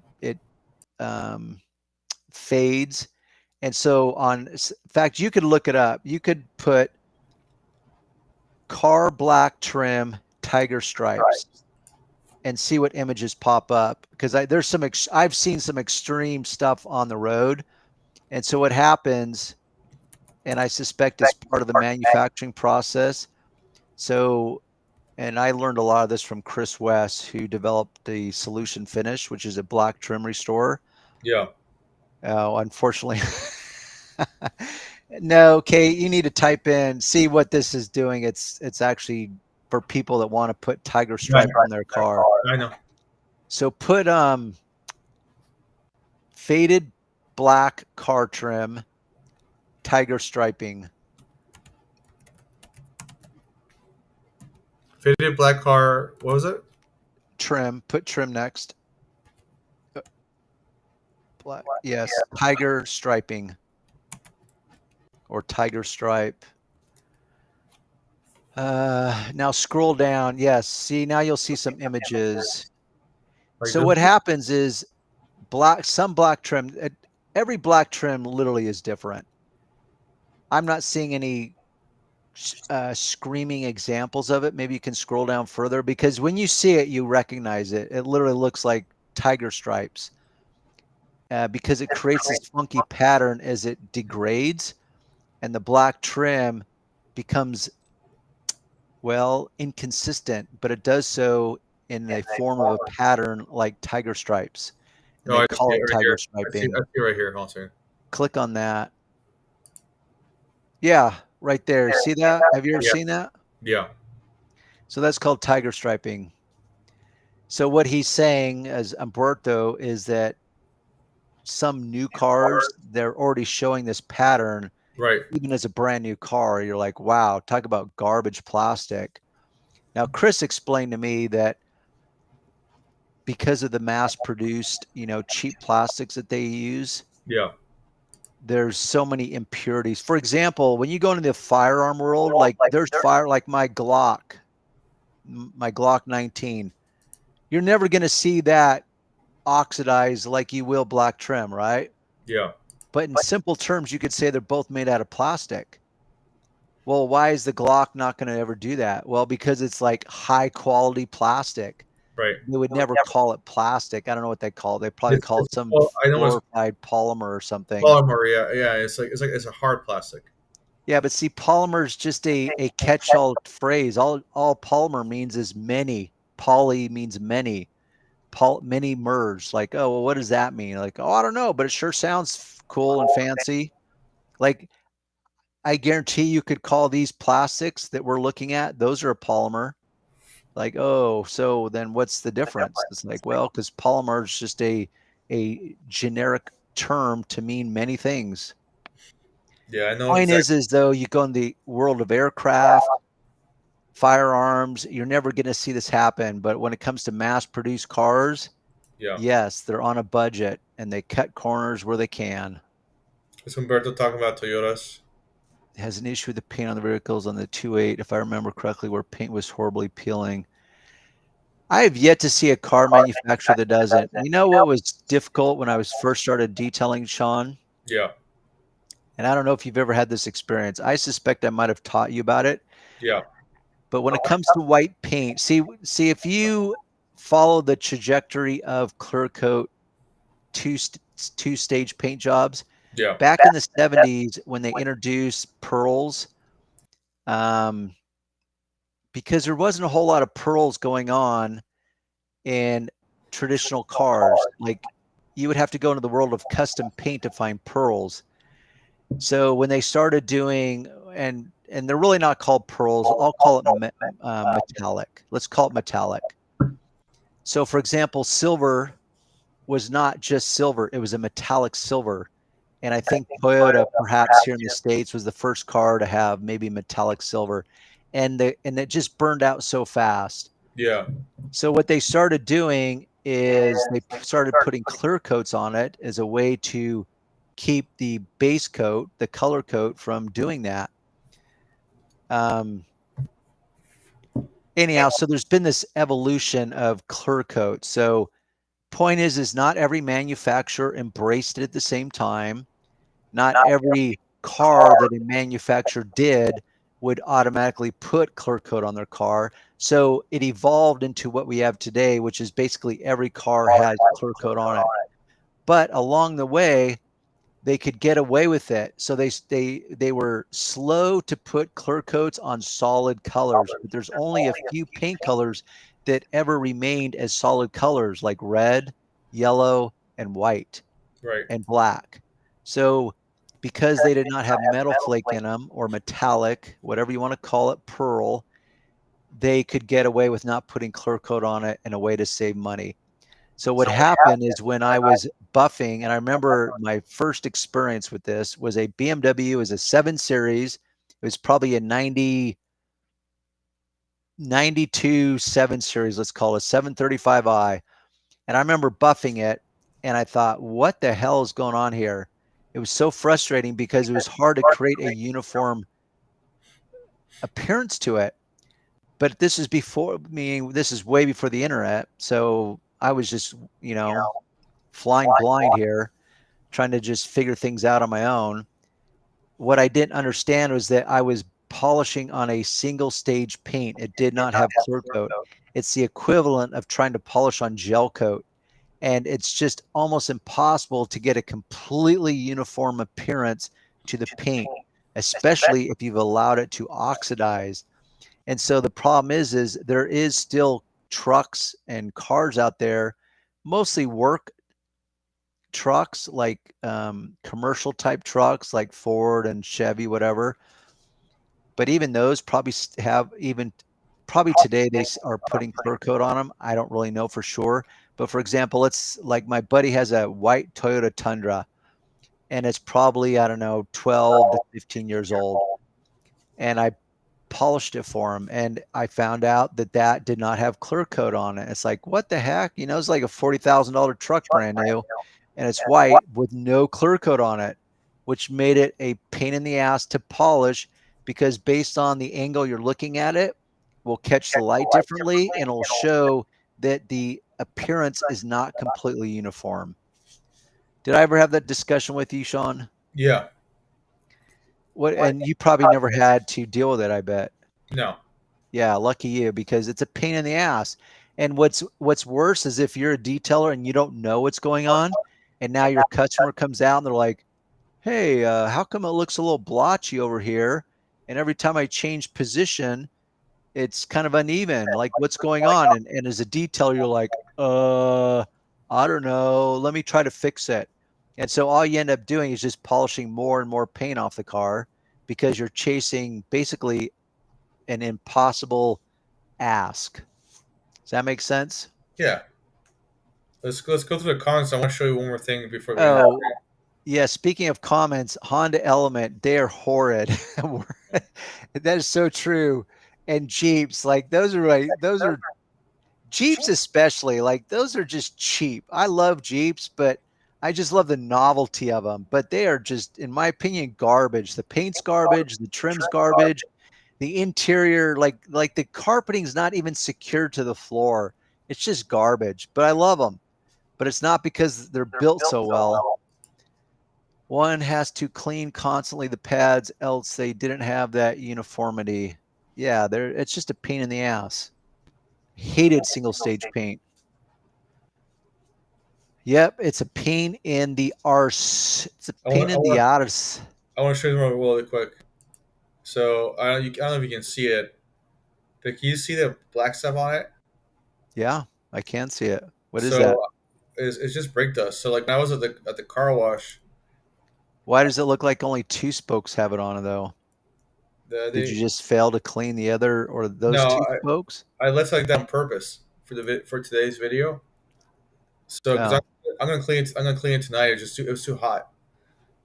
Speaker 2: fades, and so in fact, you could look it up. You could put car black trim tiger stripes and see what images pop up, because there's some I've seen some extreme stuff on the road, and so what happens, and I suspect it's part of the manufacturing process. So, and I learned a lot of this from Chris West, who developed the Solution Finish, which is a black trim restorer.
Speaker 3: Yeah.
Speaker 2: Unfortunately, no, Kate, you need to type in, see what this is doing. It's actually for people that want to put tiger stripe on their car.
Speaker 3: I know.
Speaker 2: So put faded black car trim, tiger striping.
Speaker 3: Faded black car. What was it?
Speaker 2: Trim. Put trim next. Black. Yes, tiger striping or tiger stripe. Now scroll down. Yes, see, now you'll see some images.
Speaker 3: Like
Speaker 2: So
Speaker 3: this?
Speaker 2: what happens is some black trim, every black trim literally is different. I'm not seeing any screaming examples of it. Maybe you can scroll down further, because when you see it, you recognize it. It literally looks like tiger stripes, because it creates this funky pattern as it degrades, and the black trim becomes, well, inconsistent, but it does so in the form of a pattern like tiger stripes, and
Speaker 3: No,
Speaker 2: they
Speaker 3: I
Speaker 2: call
Speaker 3: see
Speaker 2: it
Speaker 3: it right
Speaker 2: tiger
Speaker 3: here.
Speaker 2: striping.
Speaker 3: I see right here. Hold on a second.
Speaker 2: Click on that. Yeah, right there. See that? Have you ever seen that?
Speaker 3: Yeah.
Speaker 2: So that's called tiger striping. So what he's saying, as Umberto, is that some new cars, they're already showing this pattern,
Speaker 3: Right.
Speaker 2: even as a brand new car. You're like, wow, talk about garbage plastic. Now, Chris explained to me that because of the mass produced, cheap plastics that they use,
Speaker 3: Yeah.
Speaker 2: there's so many impurities. For example, when you go into the firearm world, like there's like my Glock 19, you're never going to see that oxidized like you will black trim, right?
Speaker 3: Yeah.
Speaker 2: But in simple terms, you could say they're both made out of plastic. Well, why is the Glock not going to ever do that? Well, because it's like high quality plastic.
Speaker 3: Right.
Speaker 2: They would never call it plastic. I don't know what they call it. They probably call it some
Speaker 3: I know it's
Speaker 2: fluorified polymer or something.
Speaker 3: polymer. Yeah. Yeah. It's a hard plastic.
Speaker 2: Yeah, but see, polymer is just a catch-all phrase. All polymer means is many. Poly means many. Many merged. Like, oh, well, what does that mean? Like, oh, I don't know, but it sure sounds cool and fancy. Like, I guarantee you could call these plastics that we're looking at, those are a polymer. Like, oh, so then what's the difference? It's like, well, because polymer is just a generic term to mean many things.
Speaker 3: Yeah, I know.
Speaker 2: Point
Speaker 3: Exactly.
Speaker 2: is though, you go in the world of aircraft, firearms, you're never going to see this happen. But when it comes to mass produced cars,
Speaker 3: Yeah.
Speaker 2: yes, they're on a budget and they cut corners where they can.
Speaker 3: Is Humberto talking about Toyotas?
Speaker 2: It has an issue with the paint on the vehicles on the 2.8, if I remember correctly, where paint was horribly peeling. I have yet to see a car manufacturer that doesn't. You know what was difficult when I was first started detailing, Sean?
Speaker 3: Yeah.
Speaker 2: And I don't know if you've ever had this experience. I suspect I might have taught you about it.
Speaker 3: Yeah.
Speaker 2: But when it comes to white paint, see if you follow the trajectory of clear coat two-stage paint jobs,
Speaker 3: Yeah.
Speaker 2: back in the 70s when they introduced pearls, because there wasn't a whole lot of pearls going on in traditional cars. Like, you would have to go into the world of custom paint to find pearls. So when they started doing, and they're really not called pearls, I'll call it metallic. Let's call it metallic. So for example, silver was not just silver, it was a metallic silver. And I think Toyota, perhaps here in the States, was the first car to have maybe metallic silver. And it just burned out so fast.
Speaker 3: Yeah.
Speaker 2: So what they started doing is they started putting clear coats on it as a way to keep the base coat, the color coat, from doing that. Um, anyhow, so there's been this evolution of clear coat. So point is not every manufacturer embraced it at the same time. Not every car that a manufacturer did would automatically put clear coat on their car. So it evolved into what we have today, which is basically every car has clear coat on it. But along the way, they could get away with it. So they were slow to put clear coats on solid colors, but there's only a few paint colors that ever remained as solid colors, like red, yellow, and white
Speaker 3: Right.
Speaker 2: and black. So because they did not have metal flake in them or metallic, whatever you want to call it, pearl, they could get away with not putting clear coat on it in a way to save money. So what happened is when I was buffing, and I remember my first experience with this was a BMW, it was a 7 Series. It was probably a 92 7 Series, let's call it 735i. And I remember buffing it, and I thought, what the hell is going on here? It was so frustrating because it was hard to create a uniform appearance to it. But this is before me, this is way before the internet. So I was just, flying blind here, trying to just figure things out on my own. What I didn't understand was that I was polishing on a single stage paint. It did not have clear coat. It's the equivalent of trying to polish on gel coat. And it's just almost impossible to get a completely uniform appearance to the paint, especially if you've allowed it to oxidize. And so the problem is there is still trucks and cars out there, mostly work trucks, like commercial type trucks like Ford and Chevy, whatever. But even those probably have probably today they are putting clear coat on them. I don't really know for sure. But for example, it's like my buddy has a white Toyota Tundra, and it's probably, I don't know, 12 to 15 years old. And I polished it for him, and I found out that did not have clear coat on it. It's like, what the heck? It's like a $40,000 truck, brand new, and it's white with no clear coat on it, which made it a pain in the ass to polish, because based on the angle you're looking at it, will catch the light differently, and it'll show that the appearance is not completely uniform. Did I ever have that discussion with you, Sean?
Speaker 3: Yeah.
Speaker 2: And you probably never had to deal with it, I bet.
Speaker 3: No.
Speaker 2: Yeah, lucky you, because it's a pain in the ass. And what's worse is if you're a detailer and you don't know what's going on, and now your customer comes out and they're like, "Hey, how come it looks a little blotchy over here? And every time I change position, it's kind of uneven. Like, what's going on?" And as a detailer, you're like, I don't know. Let me try to fix it. And so all you end up doing is just polishing more and more paint off the car, because you're chasing basically an impossible ask. Does that make sense?
Speaker 3: Yeah. Let's go through the comments. I want to show you one more thing before we end.
Speaker 2: Oh, yeah. Speaking of comments, Honda Element, they are horrid. That is so true. And Jeeps, like those are Jeeps especially, like those are just cheap. I love Jeeps, but I just love the novelty of them. But they are just, in my opinion, garbage. The paint's garbage, the trim's garbage, the interior, like the carpeting's not even secured to the floor. It's just garbage. But I love them. But it's not because they're built so well. One has to clean constantly the pads, else they didn't have that uniformity. Yeah, it's just a pain in the ass. Hated single stage paint. Yep, it's a pain in the arse. It's a pain in the arse.
Speaker 3: I want to show you one really quick. So I don't know if you can see it, but can you see the black stuff on it?
Speaker 2: Yeah, I can see it. What is
Speaker 3: So
Speaker 2: that?
Speaker 3: it's just brake dust. So like when I was at the car wash,
Speaker 2: Why does it look like only two spokes have it on it, though? Did you just fail to clean the other, or those
Speaker 3: no,
Speaker 2: two spokes?
Speaker 3: I left it like that on purpose for today's video. So because
Speaker 2: Oh,
Speaker 3: I'm gonna clean it tonight. It was too hot.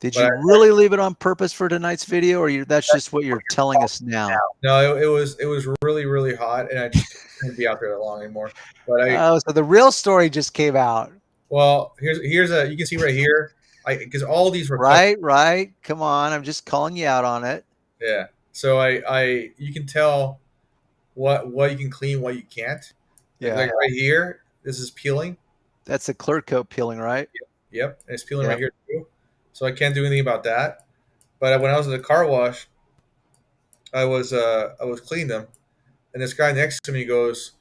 Speaker 2: Did
Speaker 3: But
Speaker 2: you really leave it on purpose for tonight's video, or that's just what you're telling us now?
Speaker 3: no, it was really really hot, and I just couldn't be out there that long anymore. But
Speaker 2: Oh, so the real story just came out.
Speaker 3: well, here's a you can see right here, because all these were cut.
Speaker 2: Right, right. Come on, I'm just calling you out on it.
Speaker 3: Yeah, so I you can tell what you can clean, what you can't. Like
Speaker 2: Yeah,
Speaker 3: right here, this is peeling.
Speaker 2: that's the clear coat peeling, right?
Speaker 3: Yep, and it's peeling right
Speaker 2: Yep.
Speaker 3: here too. So I can't do anything about that. But when I was at the car wash, I was cleaning them, and this guy next to me goes,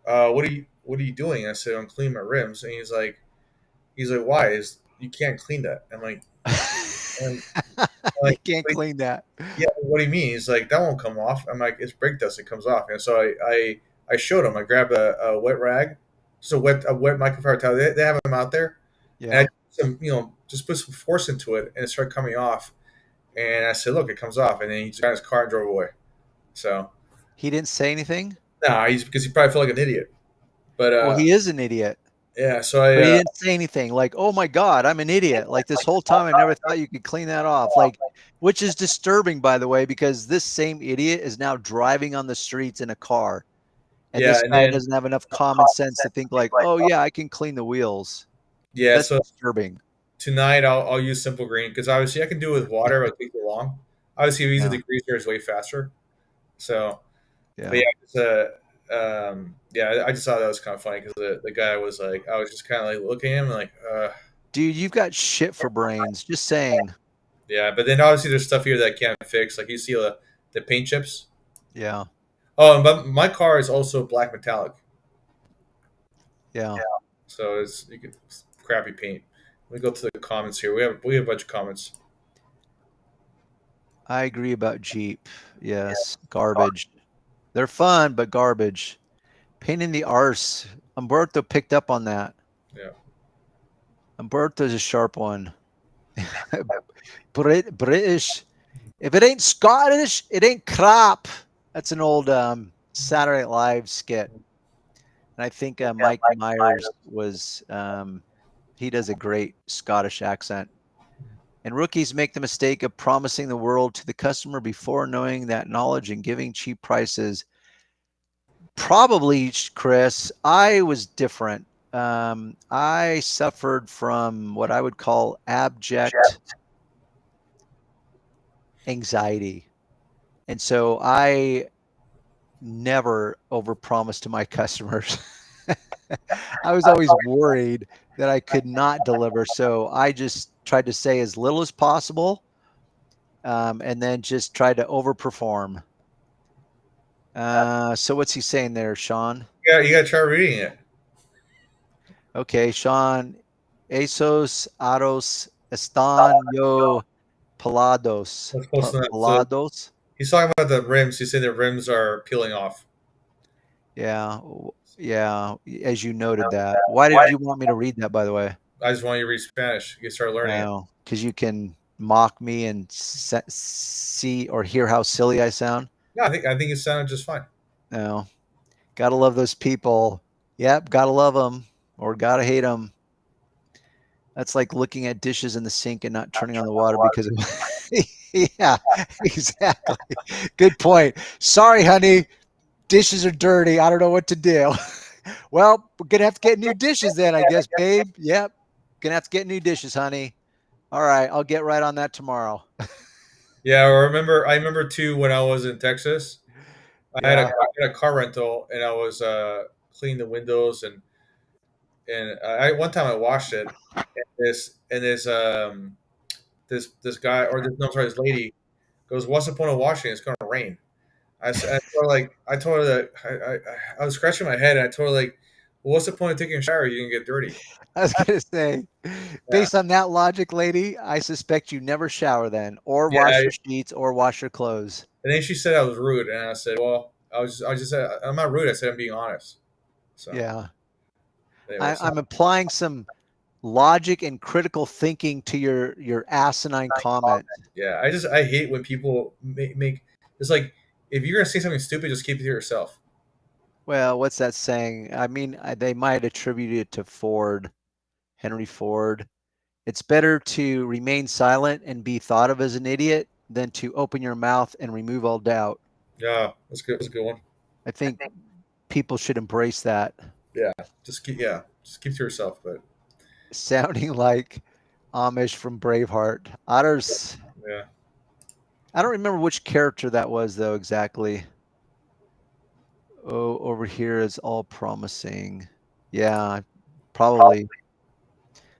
Speaker 3: what are you doing?" I said, "I'm cleaning my rims," and he's like, "Why? Is you can't clean that?" I'm
Speaker 2: You
Speaker 3: like,
Speaker 2: can't clean that.
Speaker 3: "Yeah, what do you mean?" He's like, "That won't come off." I'm like, "It's brake dust. It comes off." And so I showed him. I grabbed a wet rag, just a wet microfiber towel. They have them out there, and I
Speaker 2: Yeah.
Speaker 3: just put some force into it, and it started coming off. And I said, "Look, it comes off." And then he just got in his car and drove away. So
Speaker 2: He didn't say anything?
Speaker 3: nah, he's because he probably felt like an idiot. But
Speaker 2: Well, he is an idiot.
Speaker 3: yeah, so I
Speaker 2: But he didn't say anything like, "Oh my God, I'm an idiot." Like this whole time, I never thought you could clean that off. Like, which is disturbing, by the way, because this same idiot is now driving on the streets in a car, and
Speaker 3: yeah,
Speaker 2: this
Speaker 3: and
Speaker 2: guy
Speaker 3: then
Speaker 2: doesn't have enough common sense to think like, "Oh yeah, I can clean the wheels."
Speaker 3: yeah,
Speaker 2: That's
Speaker 3: so
Speaker 2: disturbing.
Speaker 3: tonight I'll use simple green because obviously I can do it with water, but it takes too long. Obviously, using
Speaker 2: Yeah,
Speaker 3: the degreaser is way faster. So, but
Speaker 2: yeah.
Speaker 3: yeah, yeah, I just thought that was kind of funny because the guy was like, I was just kind of like looking at him like,
Speaker 2: Dude, you've got shit for brains. Just saying.
Speaker 3: yeah. But then obviously there's stuff here that I can't fix. Like you see the paint chips.
Speaker 2: Yeah,
Speaker 3: Oh, but my car is also black metallic,
Speaker 2: yeah.
Speaker 3: so you can crappy paint. Let me go to the comments here. We have a bunch of comments.
Speaker 2: I agree about Jeep. Yes, garbage. They're fun, but garbage. Pain in the arse. Umberto picked up on that.
Speaker 3: Yeah,
Speaker 2: Umberto's a sharp one. British. If it ain't Scottish, it ain't crap. That's an old Saturday Night Live skit. And I think Mike Myers was, he does a great Scottish accent. And rookies make the mistake of promising the world to the customer before knowing that knowledge and giving cheap prices. Probably, Chris, I was different. I suffered from what I would call abject anxiety. And so I never overpromised to my customers. I was always worried that I could not deliver. So I just tried to say as little as possible, and then just tried to overperform. So what's he saying there, Sean?
Speaker 3: yeah, you gotta try reading it.
Speaker 2: Okay, Sean. Esos aros están yo pelados.
Speaker 3: That's close enough. So
Speaker 2: Pelados?
Speaker 3: he's talking about the rims. He's saying the rims are peeling off.
Speaker 2: Yeah. Yeah. As you noted that. Why did you want me to read that, by the way?
Speaker 3: I just want you to read Spanish. You can start learning it.
Speaker 2: Oh, because you can mock me and see or hear how silly I sound.
Speaker 3: No, I think it sounded just fine.
Speaker 2: No, gotta love those people. Yep, gotta love them or gotta hate them. That's like looking at dishes in the sink and not turning on the water because of. Yeah, exactly. Good point. Sorry, honey. Dishes are dirty. I don't know what to do. Well, we're gonna have to get new dishes then, I guess, babe. Yep, gonna have to get new dishes, honey. All right, I'll get right on that tomorrow.
Speaker 3: Yeah, I remember too when I was in Texas. I had a,
Speaker 2: Yeah.
Speaker 3: I had a car rental and I was cleaning the windows and I one time I washed it and this guy or this no sorry this lady goes, "What's the point of washing? It's going to rain." I told her that I was scratching my head and I told her like, well, "What's the point of taking a shower? You can get dirty."
Speaker 2: I was gonna say,
Speaker 3: Yeah,
Speaker 2: based on that logic, lady, I suspect you never shower then, or wash
Speaker 3: yeah.
Speaker 2: your sheets, or wash your clothes.
Speaker 3: And then she said I was rude, and I said, "Well, I just said I'm not rude. I said I'm being honest." So
Speaker 2: Yeah,
Speaker 3: anyway, so
Speaker 2: I'm applying some logic and critical thinking to your asinine comment.
Speaker 3: yeah, I hate when people make it's like if you're gonna say something stupid, just keep it to yourself.
Speaker 2: Well, what's that saying? I mean, they might attribute it to Ford, Henry Ford. It's better to remain silent and be thought of as an idiot than to open your mouth and remove all doubt.
Speaker 3: Yeah, that's good. That's a good one.
Speaker 2: I think people should embrace that.
Speaker 3: Yeah, just keep to yourself. But
Speaker 2: Sounding like Amish from Braveheart. Otters.
Speaker 3: yeah,
Speaker 2: I don't remember which character that was though exactly. Oh, over here is all promising. Yeah, probably.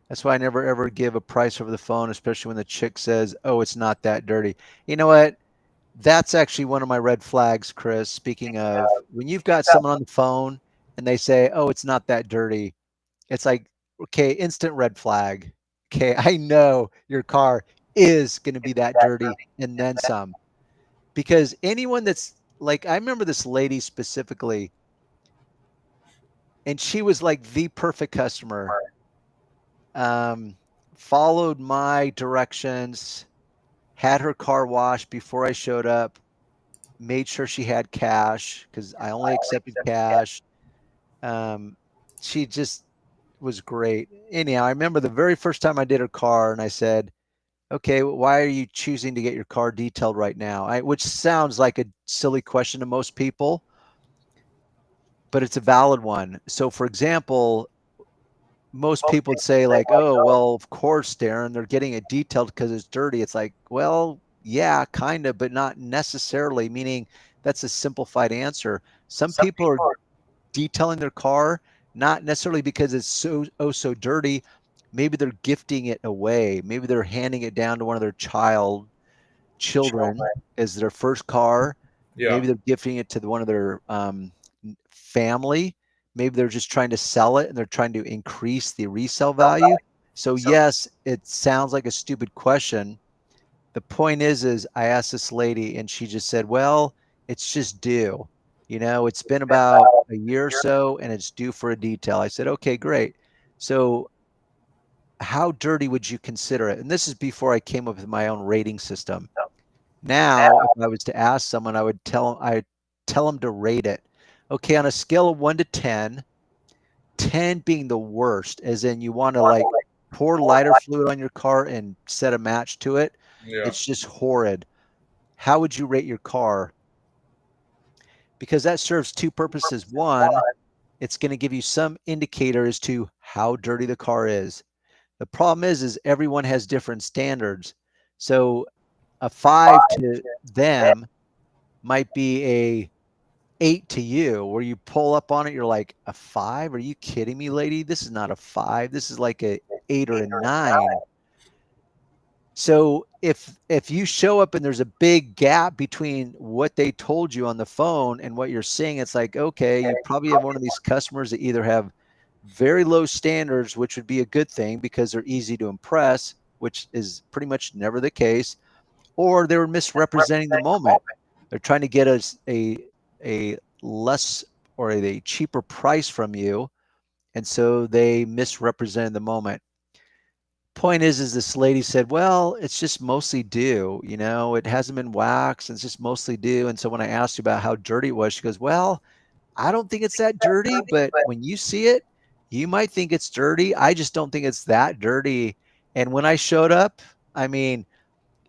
Speaker 2: That's why I never ever give a price over the phone, especially when the chick says, "Oh, it's not that dirty." You know what? That's actually one of my red flags, Chris. Speaking of, when you've got someone on the phone and they say, "Oh, it's not that dirty," it's like, okay, instant red flag. Okay, I know your car is going to be that dirty and then some. Because anyone that's like, I remember this lady specifically, and she was like the perfect customer. Um, Followed my directions, had her car washed before I showed up, made sure she had cash because I only accepted cash. Um, she just was great. Anyhow, I remember the very first time I did her car, and I said, "Okay, why are you choosing to get your car detailed right now?" Which sounds like a silly question to most people, but it's a valid one. So, for example, most people would say like, "Oh, well, of course, Darren, they're getting it detailed because it's dirty." It's like, well, yeah, kind of, but not necessarily. Meaning that's a simplified answer. Some people are detailing their car not necessarily because it's so dirty. Maybe they're gifting it away. Maybe they're handing it down to one of their children as their first car.
Speaker 3: yeah,
Speaker 2: Maybe they're gifting it to one of their family. Maybe they're just trying to sell it and they're trying to increase the resale value. So yes, it sounds like a stupid question. The point is I asked this lady and she just said, "Well, it's just due. You know, it's been about a year or so and it's due for a detail." I said, "Okay, great. So how dirty would you consider it?" And this is before I came up with my own rating system. Now, if I was to ask someone, I tell them to rate it. Okay, on a scale of 1 to 10, 10 being the worst, as in you want to like pour lighter fluid on your car and set a match to it.
Speaker 3: yeah,
Speaker 2: It's just horrid. How would you rate your car? Because that serves two purposes. One, it's going to give you some indicator as to how dirty the car is. The problem is everyone has different standards. So a 5 to them might be a 8 to you, where you pull up on it, you're like, a 5? Are you kidding me, lady? This is not a 5. This is like a 8 or a 9. So if you show up and there's a big gap between what they told you on the phone and what you're seeing, it's like, okay, you probably have one of these customers that either have very low standards, which would be a good thing because they're easy to impress, which is pretty much never the case, or they were misrepresenting the moment. They're trying to get us a less or a cheaper price from you, and so they misrepresented the moment. Point is this lady said, "Well, it's just mostly due. You know, it hasn't been waxed. It's just mostly due." And so when I asked her about how dirty it was, she goes, "Well, I don't think it's that dirty, but when you see it, you might think it's dirty. I just don't think it's that dirty." And when I showed up, I mean,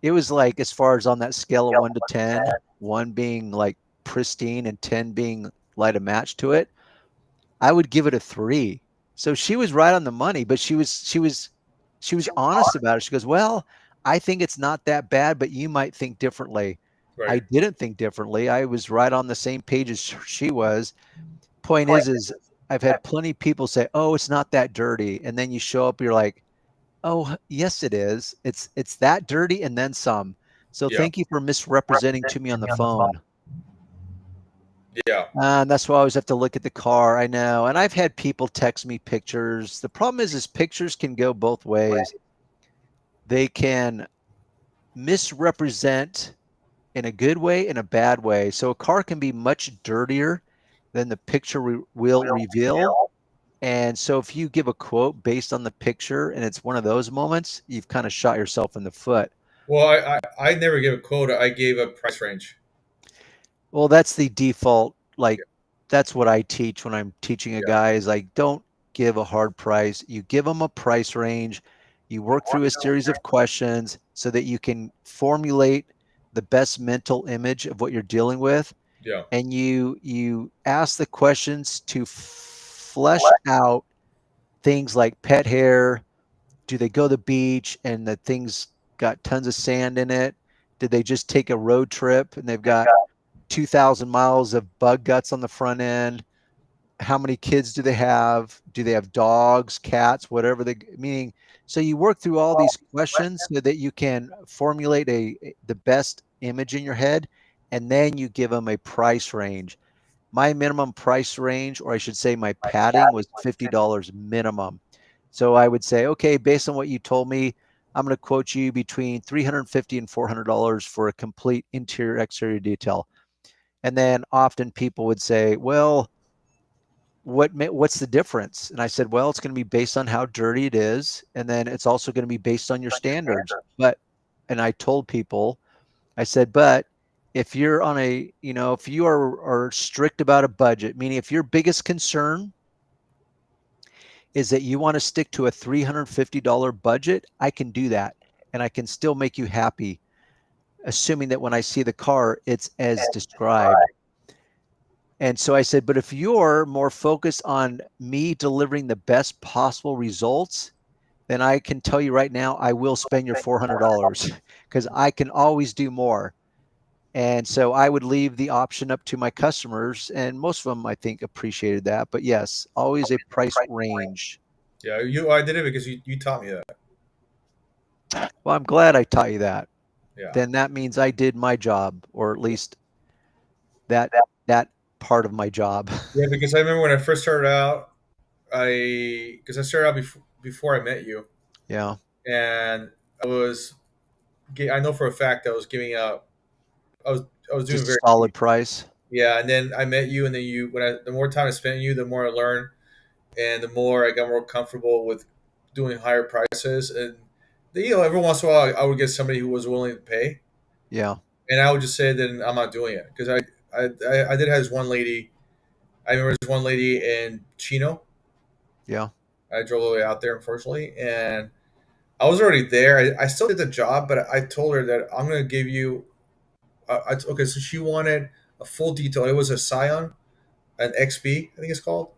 Speaker 2: it was like, as far as on that scale of 1 to 10, 1 being like pristine and 10 being light a match to it, I would give it a 3. So she was right on the money, but she was honest about it. She goes, "Well, I think it's not that bad, but you might think differently." I
Speaker 3: right,
Speaker 2: didn't think differently. I was right on the same page as she was. Point is I've had plenty of people say, "Oh, it's not that dirty." And then you show up, you're like, "Oh, yes, it is. It's that dirty and then some." So
Speaker 3: yeah,
Speaker 2: thank you for misrepresenting to me on the phone.
Speaker 3: yeah.
Speaker 2: And that's why I always have to look at the car. I know. And I've had people text me pictures. The problem is pictures can go both ways. They can misrepresent in a good way and a bad way. So a car can be much dirtier than the picture will reveal. And so if you give a quote based on the picture and it's one of those moments, you've kind of shot yourself in the foot.
Speaker 3: Well, I never gave a quota. I gave a price range.
Speaker 2: Well, that's the default. Like,
Speaker 3: Yeah,
Speaker 2: that's what I teach when I'm teaching a
Speaker 3: yeah,
Speaker 2: guy is like, don't give a hard price. You give them a price range. You work through a series of questions so that you can formulate the best mental image of what you're dealing with,
Speaker 3: Yeah.
Speaker 2: and you ask the questions to flesh out things like pet hair. Do they go to the beach and the thing's got tons of sand in it? Did they just take a road trip and they've got 2,000 miles of bug guts on the front end? How many kids do they have? Do they have dogs, cats, whatever they meaning? So you work through all these questions so that you can formulate the best image in your head, and then you give them a price range. My minimum price range, or I should say my padding, was $50 minimum. So I would say, okay, based on what you told me, I'm going to quote you between $350 and $400 for a complete interior exterior detail. And then often people would say, well, what's the difference? And I said, well, it's going to be based on how dirty it is, and then it's also going to be based on your standards. But and I told people, I said, but if you're on a, if you are strict about a budget, meaning if your biggest concern is that you want to stick to a $350 budget, I can do that. And I can still make you happy, assuming that when I see the car, it's as described. And so I said, but if you're more focused on me delivering the best possible results, then I can tell you right now, I will spend your $400 because I can always do more. And so I would leave the option up to my customers, and most of them, I think, appreciated that. But yes, always a price range.
Speaker 3: Yeah. I did it because you taught me that.
Speaker 2: Well, I'm glad I taught you that.
Speaker 3: Yeah.
Speaker 2: Then that means I did my job, or at least that that part of my job.
Speaker 3: Yeah, because I remember when I first started out, because I started out before I met you,
Speaker 2: Yeah,
Speaker 3: and I was I know for a fact I was giving out. I was I was doing
Speaker 2: just a
Speaker 3: very
Speaker 2: solid
Speaker 3: cheap.
Speaker 2: price.
Speaker 3: Yeah, and then I met you, and then the more time I spent with you, the more I learned, and the more I got more comfortable with doing higher prices. And every once in a while, I would get somebody who was willing to pay,
Speaker 2: Yeah,
Speaker 3: and I would just say that I'm not doing it because I did have this one lady. I remember this one lady in Chino.
Speaker 2: yeah,
Speaker 3: I drove all the way out there, unfortunately, and I was already there. I still did the job, but I told her that I'm going to give you. Okay, so she wanted a full detail. It was a Scion, an XB, I think it's called.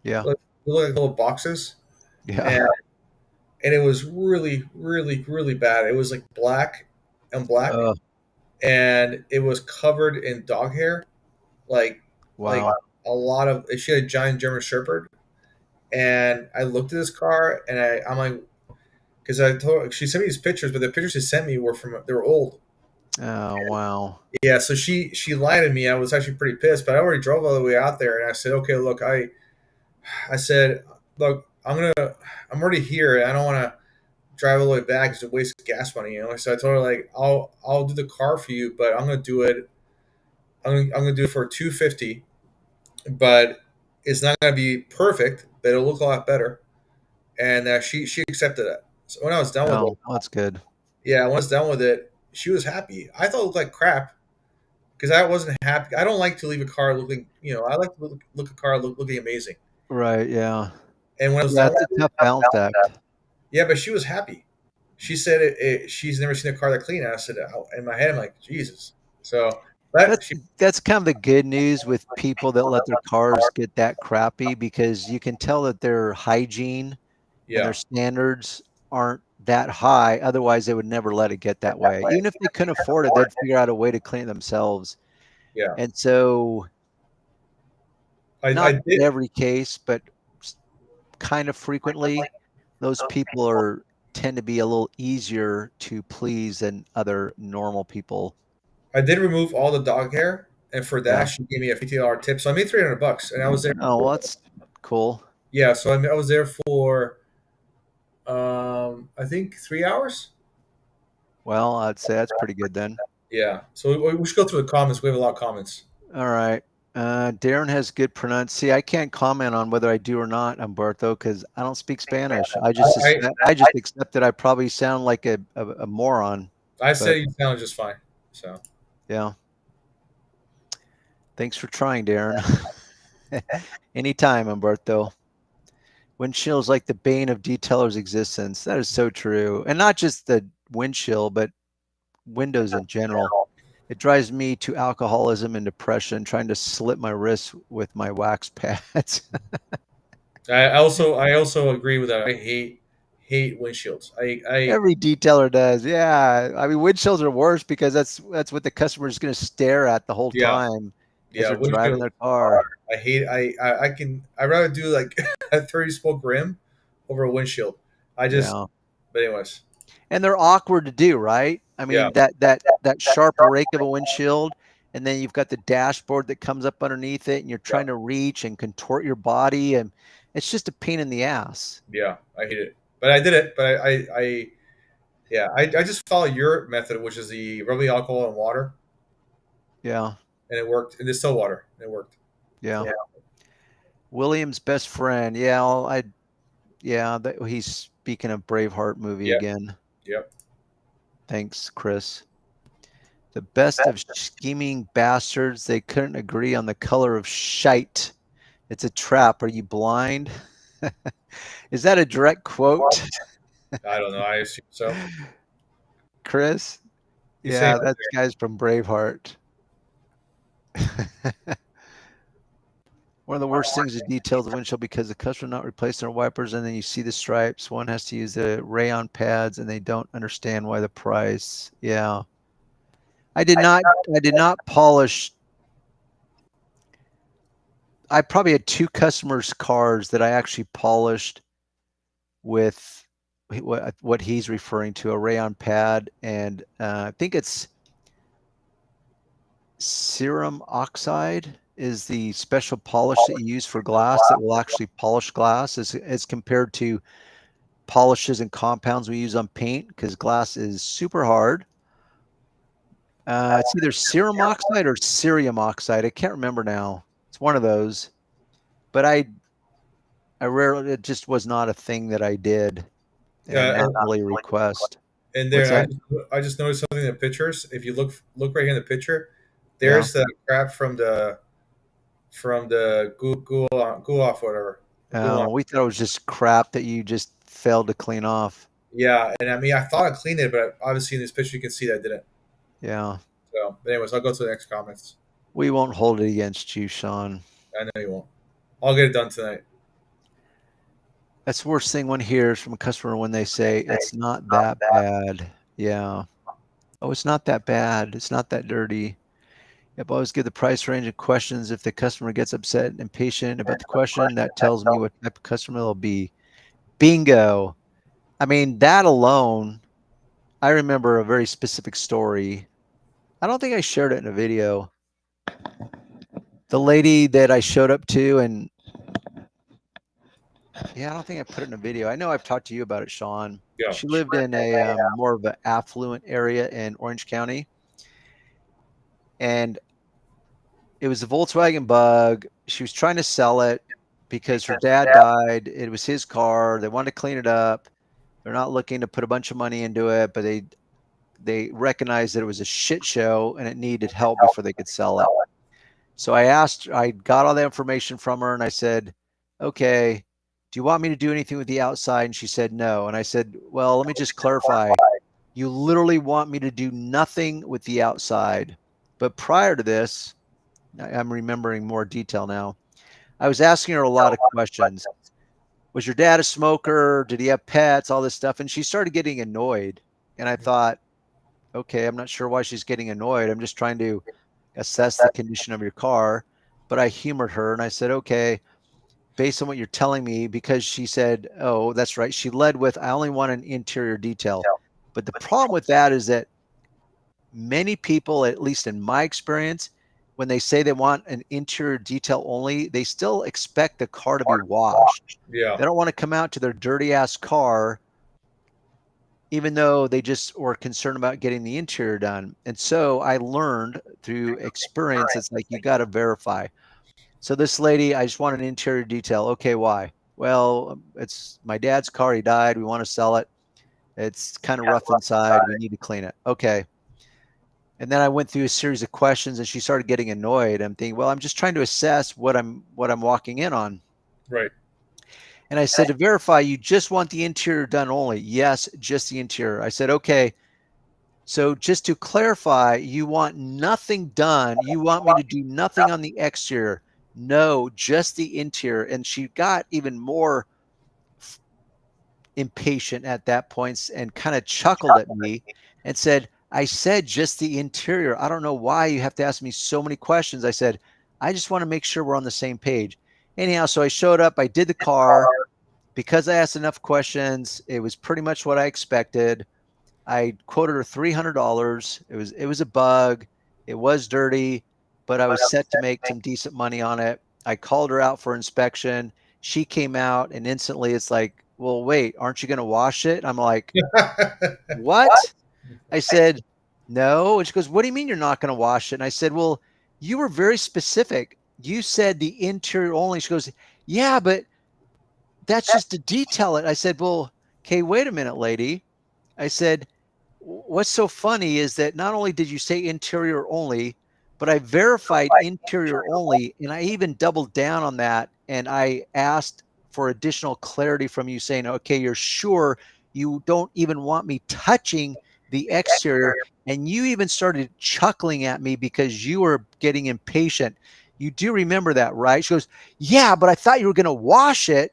Speaker 2: yeah,
Speaker 3: Look, they look like little boxes,
Speaker 2: yeah.
Speaker 3: and it was really, really, really bad. It was like black and black,
Speaker 2: Oh,
Speaker 3: and it was covered in dog hair, like like
Speaker 2: wow.
Speaker 3: a lot of. She had a giant German Shepherd, and I looked at this car, and I'm like, because I told her, she sent me these pictures, but the pictures she sent me were from they were old.
Speaker 2: Oh, wow.
Speaker 3: Yeah, so she lied to me. I was actually pretty pissed, but I already drove all the way out there, and I said, okay, look, I said, look, I'm already here. I don't want to drive all the way back because it wastes gas money, So I told her like, I'll do the car for you, but I'm gonna do it. I'm gonna do it for 250, but it's not gonna be perfect, but it'll look a lot better. And she accepted it. So when I was done with it,
Speaker 2: Oh, that's good.
Speaker 3: yeah, when I was done with it, she was happy. I thought it looked like crap because I wasn't happy. I don't like to leave a car looking, I like to look a car looking amazing.
Speaker 2: Right. Yeah.
Speaker 3: And when I was
Speaker 2: Yeah.
Speaker 3: done
Speaker 2: It's
Speaker 3: with
Speaker 2: a
Speaker 3: it,
Speaker 2: tough balance act.
Speaker 3: yeah, but she was happy. She said she's never seen a car that clean. And I said, oh, in my head, I'm like, Jesus. So, but
Speaker 2: That's that's kind of the good news with people that let their cars get that crappy, because you can tell that their hygiene and their
Speaker 3: yeah,
Speaker 2: standards aren't that high. Otherwise, they would never let it get that way. Even if they couldn't afford it, they'd figure out a way to clean it themselves.
Speaker 3: yeah.
Speaker 2: And so,
Speaker 3: I
Speaker 2: not in
Speaker 3: did.
Speaker 2: every case, but kind of frequently, those people are tend to be a little easier to please than other normal people.
Speaker 3: I did remove all the dog hair, and for that,
Speaker 2: Yeah.
Speaker 3: she gave me a $50 tip. So I made $300, and I was there.
Speaker 2: Oh, well, that's cool.
Speaker 3: Yeah, so I was there for I think 3 hours.
Speaker 2: Well, I'd say that's pretty good then.
Speaker 3: Yeah. So we should go through the comments. We have a lot of comments.
Speaker 2: All right. Darren has good pronunciation. See, I can't comment on whether I do or not, Umberto, because I don't speak Spanish. I just accept that I probably sound like a moron.
Speaker 3: I
Speaker 2: But
Speaker 3: said you sound just fine. So
Speaker 2: yeah, thanks for trying, Darren. Anytime, Umberto. Windshield's like the bane of detailer's existence. That is so true. And not just the windshield, but windows in general. It drives me to alcoholism and depression trying to slit my wrists with my wax pads.
Speaker 3: I also agree with that. I hate windshields. I
Speaker 2: Every detailer does. Yeah. I mean, windshields are worse because that's what the customer is going to stare at the whole
Speaker 3: yeah
Speaker 2: time as
Speaker 3: yeah
Speaker 2: they're driving
Speaker 3: windshield.
Speaker 2: their car.
Speaker 3: I hate. I rather do like a 30 spoke rim over a windshield. I just.
Speaker 2: Yeah.
Speaker 3: But anyways,
Speaker 2: And they're awkward to do, right? I
Speaker 3: yeah
Speaker 2: mean, that sharp rake of a windshield, and then you've got the dashboard that comes up underneath it, and you're
Speaker 3: yeah
Speaker 2: trying to reach and contort your body, and it's just a pain in the ass.
Speaker 3: yeah. I hate it. But I did it. But I yeah. I just follow your method, which is the rubbing alcohol and water,
Speaker 2: Yeah,
Speaker 3: and it worked. And it's still water. And it worked.
Speaker 2: yeah.
Speaker 3: Yeah.
Speaker 2: William's best friend. Yeah, yeah. He's speaking of Braveheart movie
Speaker 3: Yeah.
Speaker 2: again.
Speaker 3: Yep.
Speaker 2: Thanks, Chris. The best of scheming bastards. They couldn't agree on the color of shite. It's a trap. Are you blind? Is that a direct quote,
Speaker 3: I don't know. I assume so.
Speaker 2: Chris?
Speaker 3: He's saying
Speaker 2: Yeah, that's guys from Braveheart. One of the worst things is details the windshield because the customer not replacing their wipers, and then you see the stripes. One has to use the rayon pads, and they don't understand why the price. Yeah, I did not. I did not polish. I probably had two customers' cars that I actually polished with what he's referring to, a rayon pad, and I think it's serum oxide is the special polish that you use for glass that will actually polish glass as compared to polishes and compounds we use on paint because glass is super hard. It's either serum oxide or cerium oxide. I can't remember now. It's one of those. But I rarely, it just was not a thing that I did and
Speaker 3: yeah.
Speaker 2: not really a request.
Speaker 3: And
Speaker 2: What's
Speaker 3: there,
Speaker 2: that?
Speaker 3: I just noticed something in the pictures. If you look right here in the picture,
Speaker 2: Yeah.
Speaker 3: there's the crap from the goo off whatever. Goo off.
Speaker 2: We thought it was just crap that you just failed to clean off.
Speaker 3: Yeah, and I mean I thought I cleaned it, but obviously in this picture you can see that I didn't.
Speaker 2: Yeah.
Speaker 3: So, but anyways, I'll go to the next comments.
Speaker 2: We won't hold it against you, Sean.
Speaker 3: I know you won't. I'll get it done tonight.
Speaker 2: That's the worst thing one hears from a customer when they say it's not that bad. Yeah. Oh, it's not that bad. It's not that dirty. Yep, always give the price range of questions. If the customer gets upset and impatient about the question, that tells me what type of customer they'll be. Bingo. I mean, that alone, I remember a very specific story. I don't think I shared it in a video. The lady that I showed up to, and yeah, I don't think I put it in a video. I know I've talked to you about it, Sean.
Speaker 3: Yeah.
Speaker 2: She lived in a more of an affluent area in Orange County, and it was a Volkswagen Bug. She was trying to sell it because her dad died. It was his car. They wanted to clean it up. They're not looking to put a bunch of money into it, but they recognized that it was a shit show and it needed help before they could sell it. So I got all the information from her and I said, okay, do you want me to do anything with the outside? And she said, no. And I said, well, let me just clarify. You literally want me to do nothing with the outside. But prior to this, I'm remembering more detail now. I was asking her a lot of questions. Was your dad a smoker? Did he have pets? All this stuff. And she started getting annoyed. And I thought, okay, I'm not sure why she's getting annoyed. I'm just trying to assess the condition of your car. But I humored her and I said, okay, based on what you're telling me, because she said, oh, that's right. She led with, I only want an interior detail. But the problem with that is that many people, at least in my experience, when they say they want an interior detail only, they still expect the car to be washed.
Speaker 3: Yeah.
Speaker 2: They don't want to come out to their dirty ass car, even though they just were concerned about getting the interior done. And so I learned through experience, it's like you got to verify. So this lady, I just want an interior detail. Okay, why? Well, it's my dad's car. He died. We want to sell it. It's kind of rough inside. We need to clean it. Okay. And then I went through a series of questions and she started getting annoyed. I'm thinking, well, I'm just trying to assess what I'm walking in on.
Speaker 3: Right.
Speaker 2: And I said, to verify, you just want the interior done only? Yes, just the interior. I said, okay. So just to clarify, you want nothing done. You want me to do nothing on the exterior? No, just the interior. And she got even more impatient at that point and kind of chuckled at me and said, I said just the interior. I don't know why you have to ask me so many questions. I said, I just want to make sure we're on the same page. Anyhow, so I showed up, I did the car. Because I asked enough questions, it was pretty much what I expected. I quoted her $300. It was a bug. It was dirty, but I was set to make some decent money on it. I called her out for inspection. She came out and instantly it's like, well, wait, aren't you going to wash it? I'm like, what? I said, no. And she goes, what do you mean you're not going to wash it? And I said, well, you were very specific. You said the interior only. She goes, yeah, but that's just to detail it. I said, well, okay, wait a minute, lady. I said, what's so funny is that not only did you say interior only, but I verified interior only. And I even doubled down on that. And I asked for additional clarity from you saying, okay, you're sure you don't even want me touching the exterior. And you even started chuckling at me because you were getting impatient. You do remember that, right? She goes, yeah, but I thought you were going to wash it.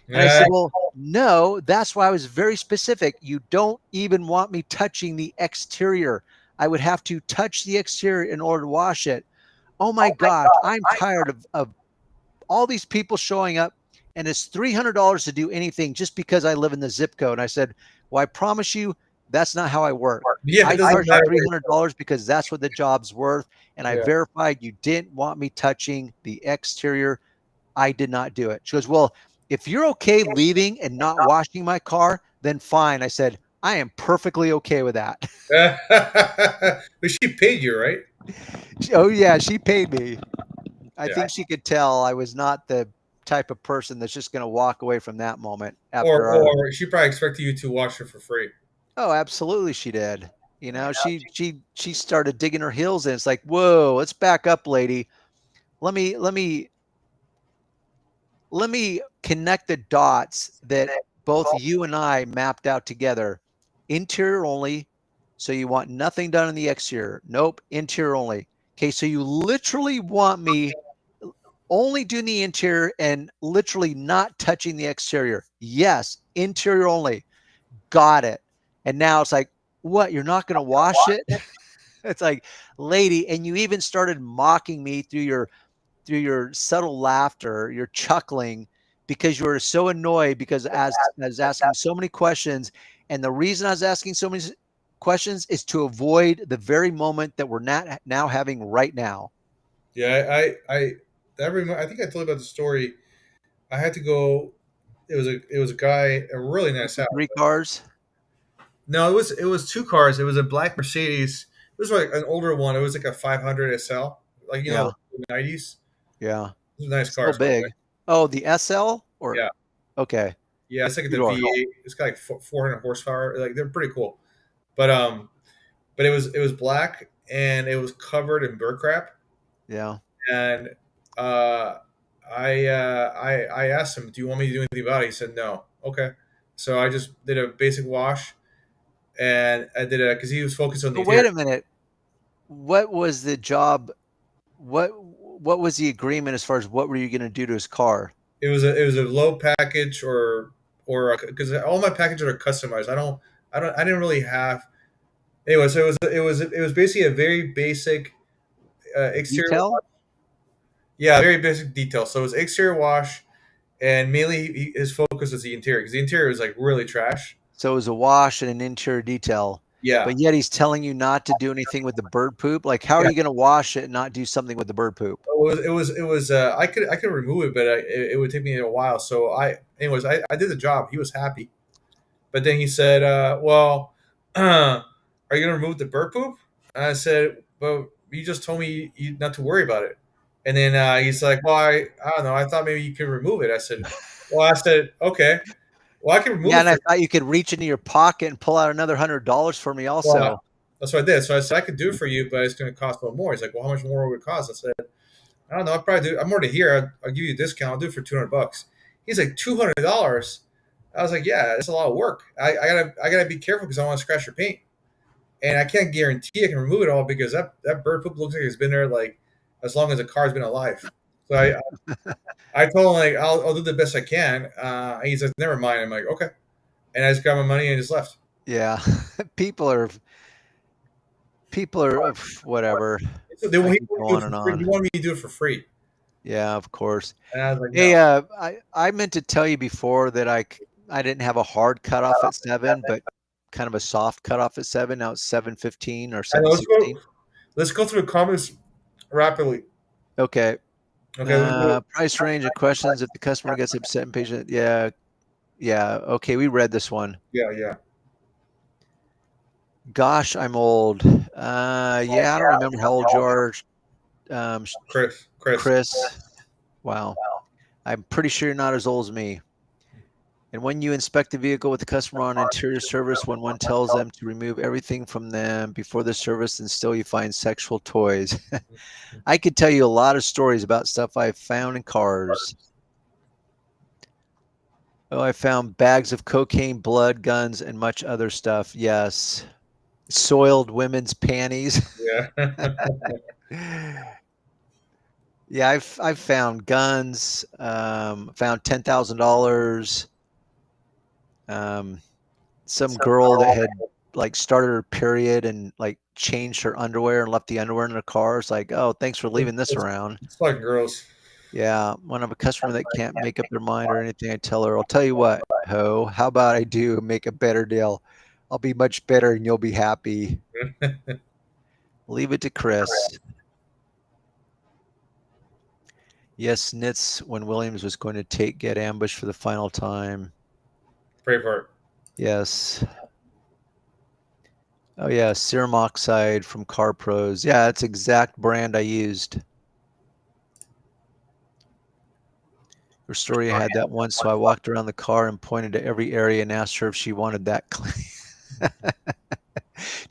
Speaker 2: And I said, well, no, that's why I was very specific. You don't even want me touching the exterior. I would have to touch the exterior in order to wash it. Oh my gosh, I'm tired of all these people showing up and it's $300 to do anything just because I live in the zip code. And I said, well, I promise you, that's not how I work.
Speaker 3: Yeah,
Speaker 2: I
Speaker 3: it doesn't
Speaker 2: charge you
Speaker 3: matter.
Speaker 2: $300 because that's what the job's worth. And I
Speaker 3: Yeah.
Speaker 2: verified you didn't want me touching the exterior. I did not do it. She goes, well, if you're okay leaving and not washing my car, then fine. I said, I am perfectly okay with that.
Speaker 3: But she paid you, right?
Speaker 2: Oh, yeah, she paid me. I
Speaker 3: Yeah.
Speaker 2: think she could tell I was not the type of person that's just going to walk away from that moment
Speaker 3: Or,
Speaker 2: after our.
Speaker 3: or she probably expected you to wash her for free.
Speaker 2: Oh, absolutely, she did. You know, she started digging her heels in. It's like, whoa, let's back up, lady. Let me connect the dots that both you and I mapped out together. Interior only. So you want nothing done in the exterior. Nope, interior only. Okay, so you literally want me only doing the interior and literally not touching the exterior. Yes, interior only. Got it. And now it's like, what? You're not going to wash it? It's like, lady, and you even started mocking me through your subtle laughter, your chuckling, because you were so annoyed because as I was asking so many questions. And the reason I was asking so many questions is to avoid the very moment that we're not now having right now.
Speaker 3: Yeah, I think I told you about the story. I had to go. It was a guy, a really
Speaker 2: With
Speaker 3: nice
Speaker 2: the
Speaker 3: house.
Speaker 2: three cars.
Speaker 3: No, it was two cars. It was a black Mercedes. It was like an older one. It was like a 500 SL, like
Speaker 2: Yeah.
Speaker 3: the 90s.
Speaker 2: Yeah.
Speaker 3: It was a nice car.
Speaker 2: Still big. Oh, the SL or
Speaker 3: Yeah,
Speaker 2: okay.
Speaker 3: yeah. It's like the
Speaker 2: Two door.
Speaker 3: V8. It's got like 400 horsepower. Like they're pretty cool. But it was black and it was covered in bird crap.
Speaker 2: Yeah.
Speaker 3: And uh, I asked him, "Do you want me to do anything about it?" He said, "No." Okay, so I just did a basic wash, and I did a because he was focused on the
Speaker 2: But
Speaker 3: interior.
Speaker 2: wait a minute. What was the job? What was the agreement as far as what were you going to do to his car?
Speaker 3: It was a low package or because all my packages are customized. I didn't really have anyway. So it was basically a very basic exterior.
Speaker 2: Detail?
Speaker 3: Yeah, very basic detail. So it was exterior wash, and mainly his focus was the interior because the interior was like really trash.
Speaker 2: So it was a wash and an interior detail.
Speaker 3: Yeah,
Speaker 2: But yet he's telling you not to do anything with the bird poop. Like, how are
Speaker 3: yeah.
Speaker 2: you going to wash it and not do something with the bird poop?
Speaker 3: It was. I could remove it, but it would take me a while. So I did the job. He was happy, but then he said, "Well, are you gonna remove the bird poop?" And I said, "Well, you just told me not to worry about it." And then he's like, "Well, I don't know. I thought maybe you could remove it." I said, "Okay. Well, I can remove
Speaker 2: Yeah,
Speaker 3: it
Speaker 2: and I
Speaker 3: for
Speaker 2: thought you could reach into your pocket and pull out another $100 for me
Speaker 3: you."
Speaker 2: also.
Speaker 3: That's what I did. So I said I could do it for you, but it's going to cost a little more. He's like, "Well, how much more would it cost?" I said, "I don't know. I'll probably do. I'm already here. I'll give you a discount. I'll do it for $200." He's like $200. I was like, yeah, it's a lot of work. I gotta be careful because I want to scratch your paint, and I can't guarantee I can remove it all because that bird poop looks like it's been there like as long as the car's been alive. So I told him like I'll do the best I can. And he's like, never mind. I'm like, okay, and I just got my money and just left.
Speaker 2: Yeah. People are people are whatever.
Speaker 3: So they,
Speaker 2: I
Speaker 3: he
Speaker 2: could
Speaker 3: wanted
Speaker 2: go
Speaker 3: to do
Speaker 2: on
Speaker 3: it for
Speaker 2: and
Speaker 3: free. He
Speaker 2: on.
Speaker 3: wanted me to do it for free,
Speaker 2: Yeah, of course.
Speaker 3: and I was like,
Speaker 2: Hey,
Speaker 3: no.
Speaker 2: I meant to tell you before that I didn't have a hard cutoff at 7, but kind of a soft cutoff at 7. Now it's 7:15 or
Speaker 3: I know,
Speaker 2: 7:16.
Speaker 3: let's go through the comments rapidly.
Speaker 2: Okay.
Speaker 3: Okay, let's go.
Speaker 2: Price range of questions if the customer gets upset and patient. Yeah, yeah. Okay, we read this one.
Speaker 3: Yeah, yeah.
Speaker 2: Gosh, I'm old. Yeah, I don't remember how old you are,
Speaker 3: Chris.
Speaker 2: Chris. Wow. I'm pretty sure you're not as old as me. And when you inspect the vehicle with the customer on interior service, when one tells them to remove everything from them before the service, and still you find sexual toys. I could tell you a lot of stories about stuff I found in cars. Oh, I found bags of cocaine, blood, guns, and much other stuff. Yes. Soiled women's panties.
Speaker 3: Yeah.
Speaker 2: Yeah, I've found guns, found $10,000. Um, some girl that had like started her period and like changed her underwear and left the underwear in her car. It's like, oh, thanks for leaving this
Speaker 3: it's,
Speaker 2: around.
Speaker 3: it's fucking gross.
Speaker 2: Yeah, when I'm a customer that can't make up their mind or anything, I tell her, I'll tell you what, ho, how about I do make a better deal? I'll be much better and you'll be happy. Leave it to Chris. Yes, Nitz when Williams was going to get ambushed for the final time.
Speaker 3: Pray for it.
Speaker 2: Yes. Oh yeah, serum oxide from Car Pros. Yeah, that's exact brand I used. Her story had that once, so I walked around the car and pointed to every area and asked her if she wanted that clean. Do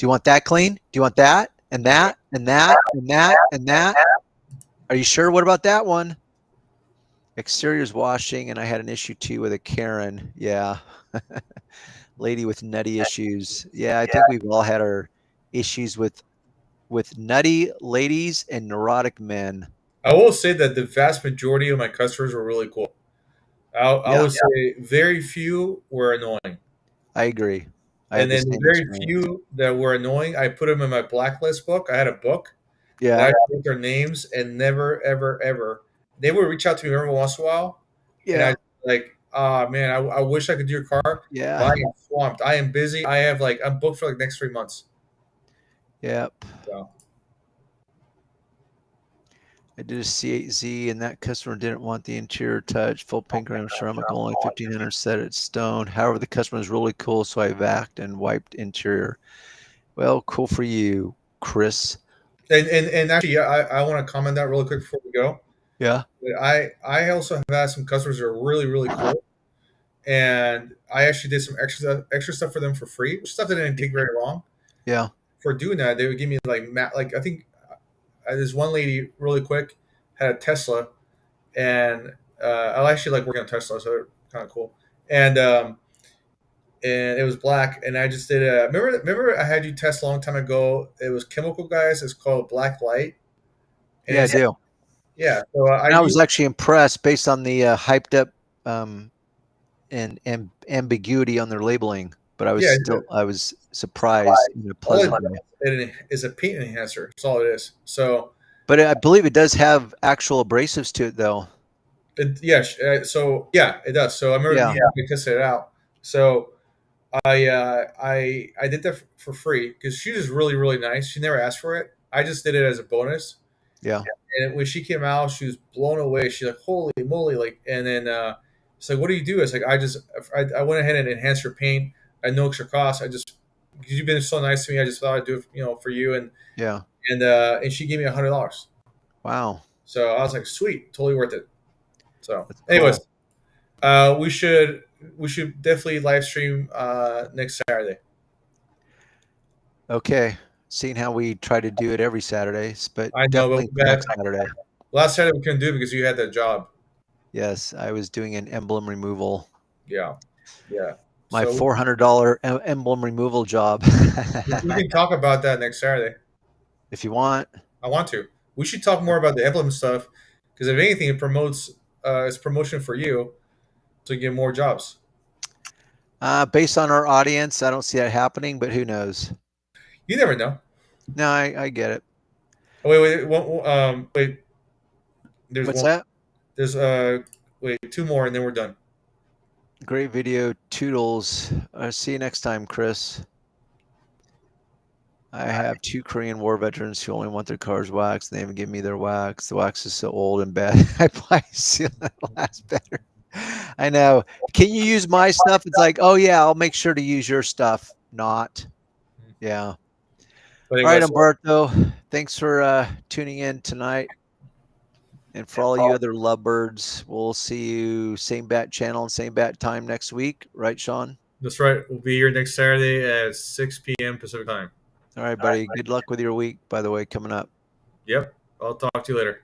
Speaker 2: you want that clean? Do you want that? And that? And that? And that? And that? Are you sure? What about that one? Exteriors washing, and I had an issue too with a Karen. Yeah. Lady with nutty issues. Yeah, I think we've all had our issues with nutty ladies and neurotic men.
Speaker 3: I will say that the vast majority of my customers were really cool. I
Speaker 2: Yeah,
Speaker 3: would say very few were annoying.
Speaker 2: I agree. I had
Speaker 3: And
Speaker 2: the
Speaker 3: then the
Speaker 2: same
Speaker 3: very
Speaker 2: experience.
Speaker 3: few that were annoying, I put them in my blacklist book. I had a book that
Speaker 2: Yeah,
Speaker 3: I put their names and never, ever, ever. They would reach out to me every once in a while, and
Speaker 2: yeah,
Speaker 3: I like, ah man, I wish I could do your car, but I
Speaker 2: yeah,
Speaker 3: am swamped. I am busy. I have like I'm booked for like next 3 months.
Speaker 2: yep.
Speaker 3: So
Speaker 2: I did a C8Z, and that customer didn't want the interior touch. Full pink rim ceramic, only 1,500 set it stone. However, the customer was really cool, so I vacked and wiped interior. Well, cool for you, Chris.
Speaker 3: and actually, I want to comment that really quick before we go.
Speaker 2: Yeah,
Speaker 3: I also have had some customers that are really really cool, and I actually did some extra stuff for them for free, stuff that didn't take very long.
Speaker 2: yeah,
Speaker 3: For doing that, they would give me like I think this one lady really quick had a Tesla, and I actually like working on Tesla, so they're kind of cool. And it was black, and I just did a remember I had you test a long time ago. It was chemical guys. It's called Black Light, and
Speaker 2: yeah, I
Speaker 3: it's
Speaker 2: do.
Speaker 3: yeah. So I
Speaker 2: And I was
Speaker 3: used
Speaker 2: actually impressed based on the hyped up and ambiguity on their labeling, but
Speaker 3: yeah.
Speaker 2: I was surprised in a
Speaker 3: All
Speaker 2: pleasant way.
Speaker 3: it is a paint enhancer. That's all it is. So
Speaker 2: But I believe it does have actual abrasives to it, though.
Speaker 3: yeah, so yeah, it does. So I remember
Speaker 2: Yeah,
Speaker 3: yeah, we tested it out. So I did that for free because she was really really nice. She never asked for it. I just did it as a bonus.
Speaker 2: yeah,
Speaker 3: And when she came out, she was blown away. She's like, "Holy moly!" Like, and then it's like, "What do you do?" It's like, I went ahead and enhanced your paint at no extra cost. I just because you've been so nice to me, I just thought I'd do it, for you.
Speaker 2: yeah.
Speaker 3: And she gave me $100.
Speaker 2: Wow,
Speaker 3: So I was like, "Sweet, totally worth it." So,
Speaker 2: that's
Speaker 3: anyways,
Speaker 2: cool.
Speaker 3: we should definitely live stream next Saturday.
Speaker 2: Okay, seeing how we try to do it every Saturday, but
Speaker 3: I know,
Speaker 2: definitely
Speaker 3: but
Speaker 2: next Saturday.
Speaker 3: last Saturday we couldn't do it because you had that job.
Speaker 2: Yes, I was doing an emblem removal.
Speaker 3: Yeah, yeah.
Speaker 2: My
Speaker 3: So
Speaker 2: $400 emblem removal job.
Speaker 3: we can talk about that next Saturday.
Speaker 2: If you want.
Speaker 3: I want to. We should talk more about the emblem stuff because if anything, it promotes. It's promotion for you to get more jobs.
Speaker 2: Based on our audience, I don't see that happening, but who knows?
Speaker 3: You never know.
Speaker 2: No, I get it.
Speaker 3: Oh, wait. There's
Speaker 2: What's
Speaker 3: one.
Speaker 2: that?
Speaker 3: There's wait, two more, and then we're done.
Speaker 2: Great video. Toodles. See you next time, Chris. I have two Korean War veterans who only want their cars waxed. They haven't given me their wax. The wax is so old and bad. I buy seal that lasts better. I know. Can you use my stuff? It's like, oh yeah, I'll make sure to use your stuff. Not. Yeah.
Speaker 3: But
Speaker 2: All right,
Speaker 3: anyways,
Speaker 2: Umberto. Thanks for tuning in tonight. And for all you other lovebirds, we'll see you same bat channel and same bat time next week. Right, Sean?
Speaker 3: that's right. We'll be here next Saturday at 6 p.m. Pacific time.
Speaker 2: All right, buddy. Good luck with your week, by the way, coming up.
Speaker 3: Yep. I'll talk to you later.